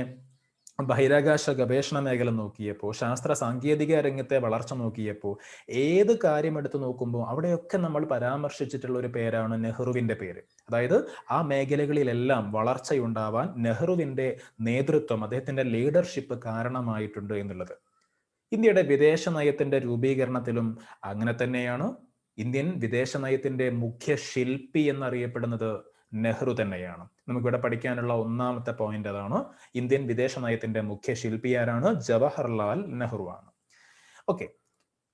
ബഹിരാകാശ ഗവേഷണ മേഖല നോക്കിയപ്പോൾ, ശാസ്ത്ര സാങ്കേതിക രംഗത്തെ വളർച്ച നോക്കിയപ്പോൾ, ഏത് കാര്യം എടുത്തു നോക്കുമ്പോൾ അവിടെയൊക്കെ നമ്മൾ പരാമർശിച്ചിട്ടുള്ള ഒരു പേരാണ് നെഹ്റുവിന്റെ പേര്. അതായത് ആ മേഖലകളിലെല്ലാം വളർച്ചയുണ്ടാവാൻ നെഹ്റുവിന്റെ നേതൃത്വം, അദ്ദേഹത്തിന്റെ ലീഡർഷിപ്പ് കാരണമായിട്ടുണ്ട് എന്നുള്ളത്. ഇന്ത്യയുടെ വിദേശ നയത്തിന്റെ രൂപീകരണത്തിലും അങ്ങനെ തന്നെയാണ്. ഇന്ത്യൻ വിദേശ നയത്തിന്റെ മുഖ്യ ശില്പി എന്നറിയപ്പെടുന്നത് നെഹ്റു തന്നെയാണ്. നമുക്കിവിടെ പഠിക്കാനുള്ള ഒന്നാമത്തെ പോയിന്റ് അതാണ്. ഇന്ത്യൻ വിദേശ നയത്തിന്റെ മുഖ്യ ശില്പി ആരാണ്? ജവഹർലാൽ നെഹ്റു ആണ്. ഓക്കെ,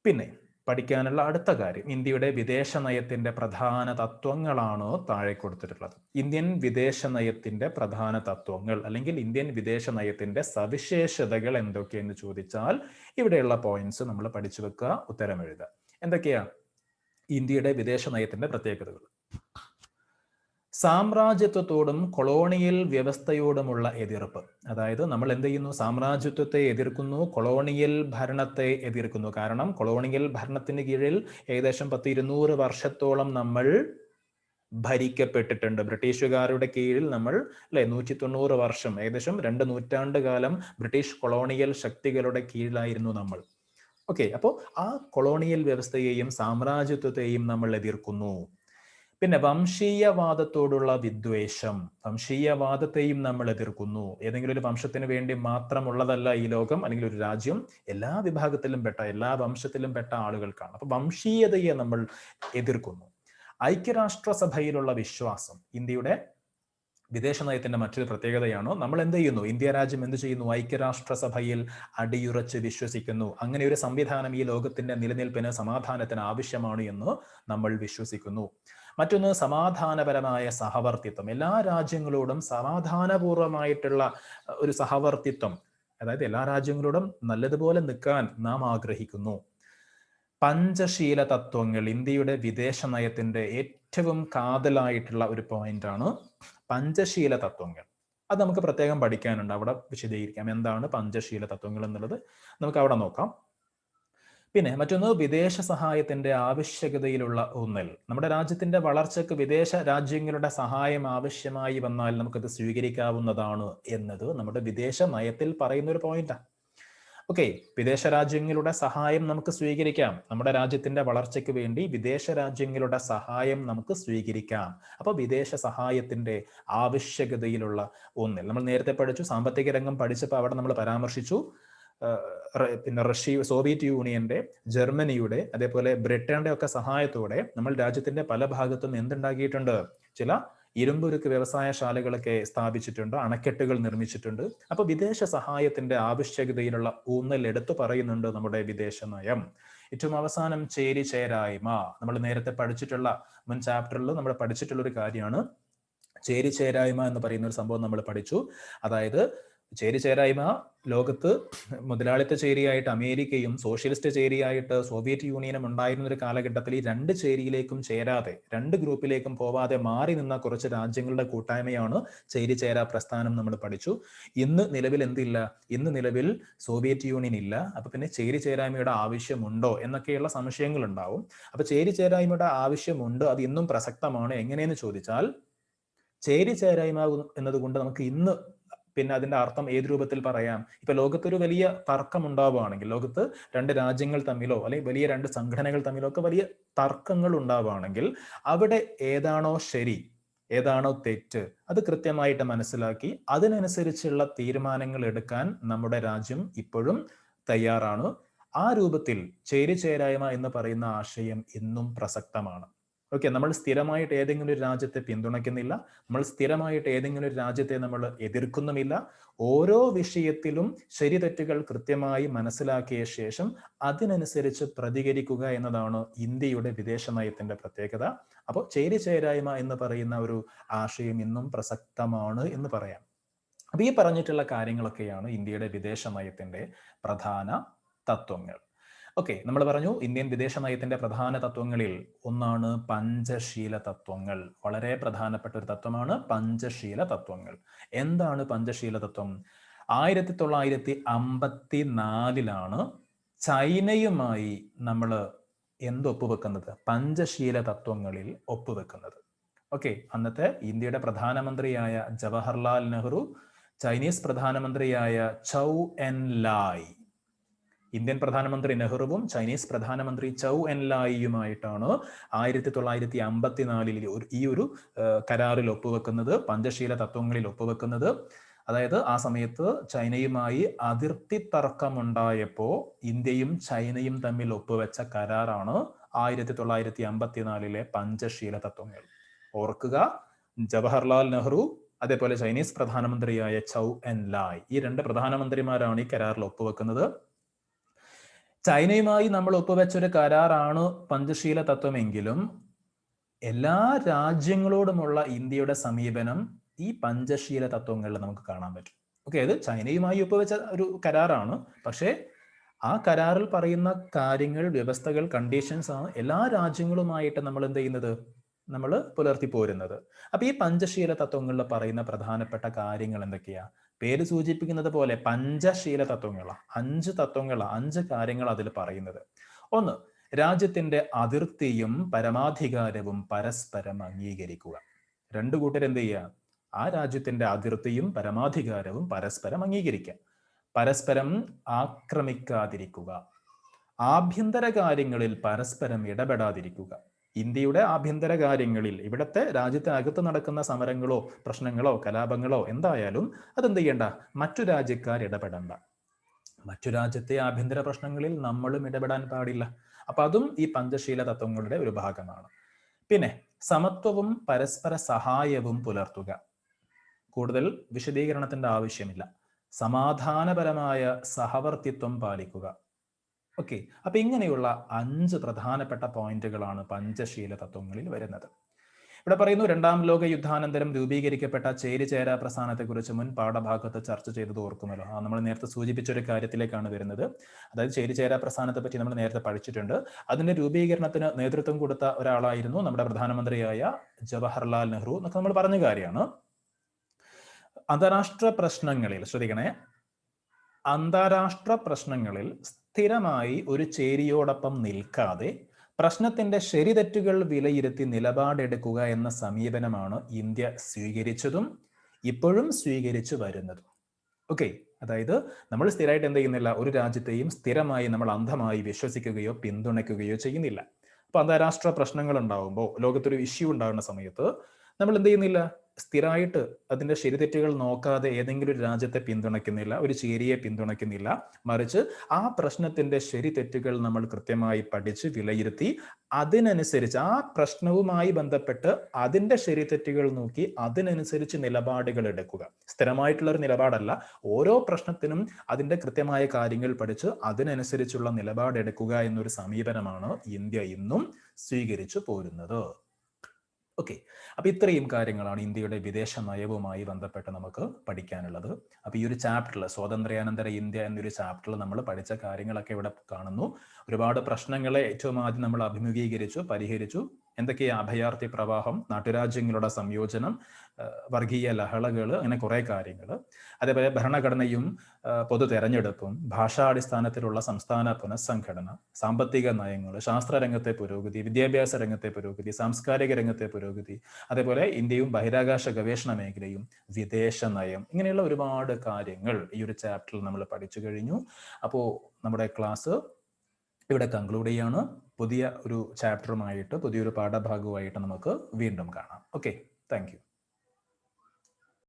പിന്നെ പഠിക്കാനുള്ള അടുത്ത കാര്യം, ഇന്ത്യയുടെ വിദേശ നയത്തിന്റെ പ്രധാന തത്വങ്ങളാണ് താഴെ കൊടുത്തിട്ടുള്ളത്. ഇന്ത്യൻ വിദേശ നയത്തിന്റെ പ്രധാന തത്വങ്ങൾ അല്ലെങ്കിൽ ഇന്ത്യൻ വിദേശ നയത്തിന്റെ സവിശേഷതകൾ എന്തൊക്കെയെന്ന് ചോദിച്ചാൽ ഇവിടെയുള്ള പോയിന്റ്സ് നമ്മൾ പഠിച്ചു വെക്കുക, ഉത്തരം എഴുതുക. എന്തൊക്കെയാണ് ഇന്ത്യയുടെ വിദേശ നയത്തിന്റെ പ്രത്യേകതകൾ? സാമ്രാജ്യത്വത്തോടും കൊളോണിയൽ വ്യവസ്ഥയോടുമുള്ള എതിർപ്പ്. അതായത് നമ്മൾ എന്ത് ചെയ്യുന്നു? സാമ്രാജ്യത്വത്തെ എതിർക്കുന്നു, കൊളോണിയൽ ഭരണത്തെ എതിർക്കുന്നു. കാരണം കൊളോണിയൽ ഭരണത്തിന് കീഴിൽ ഏകദേശം 200 വർഷത്തോളം നമ്മൾ ഭരിക്കപ്പെട്ടിട്ടുണ്ട്. ബ്രിട്ടീഷുകാരുടെ കീഴിൽ നമ്മൾ 190 വർഷം, ഏകദേശം 2 നൂറ്റാണ്ട് കാലം ബ്രിട്ടീഷ് കൊളോണിയൽ ശക്തികളുടെ കീഴിലായിരുന്നു നമ്മൾ. ഓക്കെ, അപ്പോൾ ആ കൊളോണിയൽ വ്യവസ്ഥയെയും സാമ്രാജ്യത്വത്തെയും നമ്മൾ എതിർക്കുന്നു. പിന്നെ വംശീയവാദത്തോടുള്ള വിദ്വേഷം, വംശീയവാദത്തെയും നമ്മൾ എതിർക്കുന്നു. ഏതെങ്കിലും ഒരു വംശത്തിന് വേണ്ടി മാത്രമുള്ളതല്ല ഈ ലോകം അല്ലെങ്കിൽ ഒരു രാജ്യം, എല്ലാ വിഭാഗത്തിലും പെട്ട, എല്ലാ വംശത്തിലും പെട്ട ആളുകൾക്കാണ്. അപ്പൊ വംശീയതയെ നമ്മൾ എതിർക്കുന്നു. ഐക്യരാഷ്ട്രസഭയിലുള്ള വിശ്വാസം ഇന്ത്യയുടെ വിദേശ നയത്തിന്റെ മറ്റൊരു പ്രത്യേകതയാണ്. നമ്മൾ എന്ത് ചെയ്യുന്നു? ഇന്ത്യ രാജ്യം എന്ത് ചെയ്യുന്നു? ഐക്യരാഷ്ട്രസഭയിൽ അടിയുറച്ച് വിശ്വസിക്കുന്നു. അങ്ങനെ ഒരു സംവിധാനം ഈ ലോകത്തിന്റെ നിലനിൽപ്പിന്, സമാധാനത്തിന് ആവശ്യമാണ് എന്ന് നമ്മൾ വിശ്വസിക്കുന്നു. മറ്റൊന്ന് സമാധാനപരമായ സഹവർത്തിത്വം. എല്ലാ രാജ്യങ്ങളോടും സമാധാനപൂർവമായിട്ടുള്ള ഒരു സഹവർത്തിത്വം, അതായത് എല്ലാ രാജ്യങ്ങളോടും നല്ലതുപോലെ നിൽക്കാൻ നാം ആഗ്രഹിക്കുന്നു. പഞ്ചശീല തത്വങ്ങൾ ഇന്ത്യയുടെ വിദേശ നയത്തിന്റെ ഏറ്റവും കാതലായിട്ടുള്ള ഒരു പോയിന്റാണ് പഞ്ചശീല തത്വങ്ങൾ. അത് നമുക്ക് പ്രത്യേകം പഠിക്കാനുണ്ട്, അവിടെ വിശദീകരിക്കാം എന്താണ് പഞ്ചശീല തത്വങ്ങൾ എന്നുള്ളത് നമുക്ക് അവിടെ നോക്കാം. പിന്നെ മറ്റൊന്ന് വിദേശ സഹായത്തിന്റെ ആവശ്യകതയിലുള്ള ഊന്നൽ. നമ്മുടെ രാജ്യത്തിന്റെ വളർച്ചയ്ക്ക് വിദേശ രാജ്യങ്ങളുടെ സഹായം ആവശ്യമായി വന്നാൽ നമുക്കത് സ്വീകരിക്കാവുന്നതാണ് എന്നത് നമ്മുടെ വിദേശ നയത്തിൽ പറയുന്ന ഒരു പോയിന്റാണ്. ഓക്കെ, വിദേശ രാജ്യങ്ങളുടെ സഹായം നമുക്ക് സ്വീകരിക്കാം. നമ്മുടെ രാജ്യത്തിന്റെ വളർച്ചയ്ക്ക് വേണ്ടി വിദേശ രാജ്യങ്ങളുടെ സഹായം നമുക്ക് സ്വീകരിക്കാം. അപ്പൊ വിദേശ സഹായത്തിന്റെ ആവശ്യകതയിലുള്ള ഊന്നൽ നമ്മൾ നേരത്തെ പഠിച്ചു. സാമ്പത്തിക രംഗം പഠിച്ചപ്പോൾ അവിടെ നമ്മൾ പരാമർശിച്ചു പിന്നെ സോവിയറ്റ് യൂണിയന്റെ, ജർമ്മനിയുടെ, അതേപോലെ ബ്രിട്ടന്റെ ഒക്കെ സഹായത്തോടെ നമ്മൾ രാജ്യത്തിന്റെ പല ഭാഗത്തും എന്തുണ്ടാക്കിയിട്ടുണ്ട്? ചില ഇരുമ്പുരുക്ക് വ്യവസായശാലകളൊക്കെ സ്ഥാപിച്ചിട്ടുണ്ട്, അണക്കെട്ടുകൾ നിർമ്മിച്ചിട്ടുണ്ട്. അപ്പൊ വിദേശ സഹായത്തിന്റെ ആവശ്യകതയിലുള്ള ഊന്നൽ എടുത്തു പറയുന്നുണ്ട് നമ്മുടെ വിദേശ നയം. ഏറ്റവും അവസാനം ചേരിചേരായ്മ. നമ്മൾ നേരത്തെ പഠിച്ചിട്ടുള്ള മുൻ ചാപ്റ്ററിൽ നമ്മൾ പഠിച്ചിട്ടുള്ള ഒരു കാര്യമാണ് ചേരിചേരായ്മ എന്ന് പറയുന്ന ഒരു സംഭവം നമ്മൾ പഠിച്ചു. അതായത് ചേരിചേരായ്മ ലോകത്ത് മുതലാളിത്ത ചേരിയായിട്ട് അമേരിക്കയും സോഷ്യലിസ്റ്റ് ചേരിയായിട്ട് സോവിയറ്റ് യൂണിയനും ഉണ്ടായിരുന്ന ഒരു കാലഘട്ടത്തിൽ ഈ രണ്ട് ചേരിയിലേക്കും ചേരാതെ, രണ്ട് ഗ്രൂപ്പിലേക്കും പോവാതെ മാറി നിന്ന കുറച്ച് രാജ്യങ്ങളുടെ കൂട്ടായ്മയാണ് ചേരിചേരാ പ്രസ്ഥാനം നമ്മൾ പഠിച്ചു. ഇന്ന് നിലവിൽ എന്തില്ല? ഇന്ന് നിലവിൽ സോവിയറ്റ് യൂണിയൻ ഇല്ല. അപ്പൊ പിന്നെ ചേരിചേരായ്മയുടെ ആവശ്യമുണ്ടോ എന്നൊക്കെയുള്ള സംശയങ്ങൾ ഉണ്ടാവും. അപ്പൊ ചേരിചേരായ്മയുടെ ആവശ്യമുണ്ട്, അത് ഇന്നും പ്രസക്തമാണ്. എങ്ങനെയെന്ന് ചോദിച്ചാൽ, ചേരിചേരായ്മ എന്നതുകൊണ്ട് നമുക്ക് ഇന്ന് പിന്നെ അതിന്റെ അർത്ഥം ഏത് രൂപത്തിൽ പറയാം? ഇപ്പൊ ലോകത്തൊരു വലിയ തർക്കം ഉണ്ടാവുകയാണെങ്കിൽ, ലോകത്ത് രണ്ട് രാജ്യങ്ങൾ തമ്മിലോ അല്ലെങ്കിൽ വലിയ രണ്ട് സംഘടനകൾ തമ്മിലോ ഒക്കെ വലിയ തർക്കങ്ങൾ ഉണ്ടാവുകയാണെങ്കിൽ, അവിടെ ഏതാണോ ശരി, ഏതാണോ തെറ്റ്, അത് കൃത്യമായിട്ട് മനസ്സിലാക്കി അതിനനുസരിച്ചുള്ള തീരുമാനങ്ങൾ എടുക്കാൻ നമ്മുടെ രാജ്യം ഇപ്പോഴും തയ്യാറാണ്. ആ രൂപത്തിൽ ചേരിചേരായ്മ എന്ന് പറയുന്ന ആശയം ഇന്നും പ്രസക്തമാണ്. ഓക്കെ, നമ്മൾ സ്ഥിരമായിട്ട് ഏതെങ്കിലും ഒരു രാജ്യത്തെ പിന്തുണയ്ക്കുന്നില്ല, നമ്മൾ സ്ഥിരമായിട്ട് ഏതെങ്കിലും ഒരു രാജ്യത്തെ നമ്മൾ എതിർക്കുന്നുമില്ല. ഓരോ വിഷയത്തിലും ശരി തെറ്റുകൾ കൃത്യമായി മനസ്സിലാക്കിയ ശേഷം അതിനനുസരിച്ച് പ്രതികരിക്കുക എന്നതാണ് ഇന്ത്യയുടെ വിദേശ നയത്തിന്റെ പ്രത്യേകത. അപ്പോൾ ചേരിചേരായ്മ എന്ന് പറയുന്ന ഒരു ആശയം ഇന്നും പ്രസക്തമാണ് എന്ന് പറയാം. അപ്പൊ ഈ പറഞ്ഞിട്ടുള്ള കാര്യങ്ങളൊക്കെയാണ് ഇന്ത്യയുടെ വിദേശ നയത്തിന്റെ പ്രധാന തത്വങ്ങൾ. ഓക്കെ, നമ്മൾ പറഞ്ഞു ഇന്ത്യൻ വിദേശ നയത്തിന്റെ പ്രധാന തത്വങ്ങളിൽ ഒന്നാണ് പഞ്ചശീല തത്വങ്ങൾ. വളരെ പ്രധാനപ്പെട്ട ഒരു തത്വമാണ് പഞ്ചശീല തത്വങ്ങൾ. എന്താണ് പഞ്ചശീല തത്വം? 1954 ചൈനയുമായി നമ്മൾ ഒപ്പുവെക്കുന്നത്? പഞ്ചശീല തത്വങ്ങളിൽ ഒപ്പുവെക്കുന്നത്. ഓക്കെ, അന്നത്തെ ഇന്ത്യയുടെ പ്രധാനമന്ത്രിയായ ജവഹർലാൽ നെഹ്റു, ചൈനീസ് പ്രധാനമന്ത്രിയായ ചൗ എൻ ലായ്, ഇന്ത്യൻ പ്രധാനമന്ത്രി നെഹ്റുവും ചൈനീസ് പ്രധാനമന്ത്രി ചൗ എൻ ലായിയുമായിട്ടാണ് 1954 ഈ ഒരു കരാറിൽ ഒപ്പുവെക്കുന്നത്, പഞ്ചശീല തത്വങ്ങളിൽ ഒപ്പുവെക്കുന്നത്. അതായത് ആ സമയത്ത് ചൈനയുമായി അതിർത്തി തർക്കമുണ്ടായപ്പോൾ ഇന്ത്യയും ചൈനയും തമ്മിൽ ഒപ്പുവെച്ച കരാറാണ് 1954 പഞ്ചശീല തത്വങ്ങൾ. ഓർക്കുക, ജവഹർലാൽ നെഹ്റു അതേപോലെ ചൈനീസ് പ്രധാനമന്ത്രിയായ ചൗ എൻ ലായ്, ഈ രണ്ട് പ്രധാനമന്ത്രിമാരാണ് ഈ കരാറിൽ ഒപ്പുവെക്കുന്നത്. ചൈനയുമായി നമ്മൾ ഒപ്പുവെച്ചൊരു കരാറാണ് പഞ്ചശീല തത്വമെങ്കിലും എല്ലാ രാജ്യങ്ങളോടുമുള്ള ഇന്ത്യയുടെ സമീപനം ഈ പഞ്ചശീല തത്വങ്ങളിൽ നമുക്ക് കാണാൻ പറ്റും. ഓക്കെ, അത് ചൈനയുമായി ഒപ്പുവെച്ച ഒരു കരാറാണ്, പക്ഷേ ആ കരാറിൽ പറയുന്ന കാര്യങ്ങൾ, വ്യവസ്ഥകൾ, കണ്ടീഷൻസ് ആണ് എല്ലാ രാജ്യങ്ങളുമായിട്ട് നമ്മൾ എന്ത് ചെയ്യുന്നത്? നമ്മൾ പുലർത്തി പോരുന്നത്. അപ്പൊ ഈ പഞ്ചശീല തത്വങ്ങളിൽ പറയുന്ന പ്രധാനപ്പെട്ട കാര്യങ്ങൾ എന്തൊക്കെയാ? പേര് സൂചിപ്പിക്കുന്നത് പോലെ പഞ്ചശീല തത്വങ്ങളാണ്, 5 തത്വങ്ങളാണ്, 5 കാര്യങ്ങൾ അതിൽ പറയുന്നത്. ഒന്ന്, രാജ്യത്തിന്റെ അതിർത്തിയും പരമാധികാരവും പരസ്പരം അംഗീകരിക്കുക. രണ്ടു കൂട്ടർ എന്ത് ചെയ്യുക? ആ രാജ്യത്തിന്റെ അതിർത്തിയും പരമാധികാരവും പരസ്പരം അംഗീകരിക്കുക. പരസ്പരം ആക്രമിക്കാതിരിക്കുക. ആഭ്യന്തര കാര്യങ്ങളിൽ പരസ്പരം ഇടപെടാതിരിക്കുക. ഇന്ത്യയുടെ ആഭ്യന്തര കാര്യങ്ങളിൽ, ഇവിടുത്തെ രാജ്യത്തിനകത്ത് നടക്കുന്ന സമരങ്ങളോ പ്രശ്നങ്ങളോ കലാപങ്ങളോ എന്തായാലും അതെന്ത് ചെയ്യണ്ട, മറ്റു രാജ്യക്കാർ ഇടപെടണ്ട. മറ്റു രാജ്യത്തെ ആഭ്യന്തര പ്രശ്നങ്ങളിൽ നമ്മളും ഇടപെടാൻ പാടില്ല. അപ്പൊ അതും ഈ പഞ്ചശീല തത്വങ്ങളുടെ ഒരു ഭാഗമാണ്. പിന്നെ സമത്വവും പരസ്പര സഹായവും പുലർത്തുക. കൂടുതൽ വിശദീകരണത്തിന്റെ ആവശ്യമില്ല. സമാധാനപരമായ സഹവർത്തിത്വം പാലിക്കുക. ഓക്കെ, അപ്പൊ ഇങ്ങനെയുള്ള 5 പ്രധാനപ്പെട്ട പോയിന്റുകളാണ് പഞ്ചശീല തത്വങ്ങളിൽ വരുന്നത്. ഇവിടെ പറയുന്നു, രണ്ടാം ലോക യുദ്ധാനന്തരം രൂപീകരിക്കപ്പെട്ട ചേരിചേരാ പ്രസ്ഥാനത്തെക്കുറിച്ച് മുൻ പാഠഭാഗത്ത് ചർച്ച ചെയ്തത് ഓർക്കുമല്ലോ. നമ്മൾ നേരത്തെ സൂചിപ്പിച്ച ഒരു കാര്യത്തിലേക്കാണ് വരുന്നത്. അതായത് ചേരിചേരാ പ്രസ്ഥാനത്തെ പറ്റി നമ്മൾ നേരത്തെ പഠിച്ചിട്ടുണ്ട്. അതിന്റെ രൂപീകരണത്തിന് നേതൃത്വം കൊടുത്ത ഒരാളായിരുന്നു നമ്മുടെ പ്രധാനമന്ത്രിയായ ജവഹർലാൽ നെഹ്റു എന്നൊക്കെ നമ്മൾ പറഞ്ഞ കാര്യമാണ്. അന്താരാഷ്ട്ര പ്രശ്നങ്ങളിൽ, ശ്രദ്ധിക്കണേ, അന്താരാഷ്ട്ര പ്രശ്നങ്ങളിൽ സ്ഥിരമായി ഒരു ചേരിയോടൊപ്പം നിൽക്കാതെ പ്രശ്നത്തിന്റെ ശരിതെറ്റുകൾ വിലയിരുത്തി നിലപാടെടുക്കുക എന്ന സമീപനമാണ് ഇന്ത്യ സ്വീകരിച്ചതും ഇപ്പോഴും സ്വീകരിച്ചു വരുന്നതും. ഓക്കെ, അതായത് നമ്മൾ സ്ഥിരമായിട്ട് എന്ത് ചെയ്യുന്നില്ല, ഒരു രാജ്യത്തെയും സ്ഥിരമായി നമ്മൾ അന്ധമായി വിശ്വസിക്കുകയോ പിന്തുണയ്ക്കുകയോ ചെയ്യുന്നില്ല. അപ്പൊ അന്താരാഷ്ട്ര പ്രശ്നങ്ങൾ ഉണ്ടാകുമ്പോൾ, ലോകത്തൊരു ഇഷ്യൂ ഉണ്ടാകുന്ന സമയത്ത് നമ്മൾ എന്ത് ചെയ്യുന്നില്ല, സ്ഥിരമായിട്ട് അതിന്റെ ശരിതെറ്റുകൾ നോക്കാതെ ഏതെങ്കിലും ഒരു രാജ്യത്തെ പിന്തുണയ്ക്കുന്നില്ല, ഒരു ചേരിയെ പിന്തുണയ്ക്കുന്നില്ല. മറിച്ച് ആ പ്രശ്നത്തിന്റെ ശരിതെറ്റുകൾ നമ്മൾ കൃത്യമായി പഠിച്ച് വിലയിരുത്തി അതിനനുസരിച്ച് ആ പ്രശ്നവുമായി ബന്ധപ്പെട്ട് അതിന്റെ ശരിതെറ്റുകൾ നോക്കി അതിനനുസരിച്ച് നിലപാടുകൾ എടുക്കുക. സ്ഥിരമായിട്ടുള്ള ഒരു നിലപാടല്ല, ഓരോ പ്രശ്നത്തിനും അതിന്റെ കൃത്യമായ കാര്യങ്ങൾ പഠിച്ച് അതിനനുസരിച്ചുള്ള നിലപാടെടുക്കുക എന്നൊരു സമീപനമാണ് ഇന്ത്യ ഇന്നും സ്വീകരിച്ചു പോരുന്നത്. ഓക്കെ, അപ്പൊ ഇത്രയും കാര്യങ്ങളാണ് ഇന്ത്യയുടെ വിദേശ നയവുമായി ബന്ധപ്പെട്ട് നമുക്ക് പഠിക്കാനുള്ളത്. അപ്പൊ ഈ ഒരു ചാപ്റ്ററിൽ, സ്വാതന്ത്ര്യാനന്തര ഇന്ത്യ എന്നൊരു ചാപ്റ്ററിൽ നമ്മൾ പഠിച്ച കാര്യങ്ങളൊക്കെ ഇവിടെ കാണുന്നു. ഒരുപാട് പ്രശ്നങ്ങളെ ഏറ്റവും ആദ്യം നമ്മൾ അഭിമുഖീകരിച്ചു, പരിഹരിച്ചു. എന്തൊക്കെയാ? അഭയാർത്ഥി പ്രവാഹം, നാട്ടുരാജ്യങ്ങളുടെ സംയോജനം, വർഗീയ ലഹളകൾ, അങ്ങനെ കുറെ കാര്യങ്ങൾ. അതേപോലെ ഭരണഘടനയും പൊതു തെരഞ്ഞെടുപ്പും, ഭാഷാടിസ്ഥാനത്തിലുള്ള സംസ്ഥാന പുനഃസംഘടന, സാമ്പത്തിക നയങ്ങൾ, ശാസ്ത്രരംഗത്തെ പുരോഗതി, വിദ്യാഭ്യാസ രംഗത്തെ പുരോഗതി, സാംസ്കാരിക രംഗത്തെ പുരോഗതി, അതേപോലെ ഇന്ത്യയും ബഹിരാകാശ ഗവേഷണ മേഖലയും, വിദേശ നയം, ഇങ്ങനെയുള്ള ഒരുപാട് കാര്യങ്ങൾ ഈ ഒരു ചാപ്റ്ററിൽ നമ്മൾ പഠിച്ചു കഴിഞ്ഞു. അപ്പോൾ നമ്മുടെ ക്ലാസ് ഇവിടെ കൺക്ലൂഡ് ചെയ്യാണ്. പുതിയ ഒരു ചാപ്റ്ററുമായിട്ട്, പുതിയൊരു പാഠഭാഗവുമായിട്ട് നമുക്ക് വീണ്ടും കാണാം. Okay, thank you.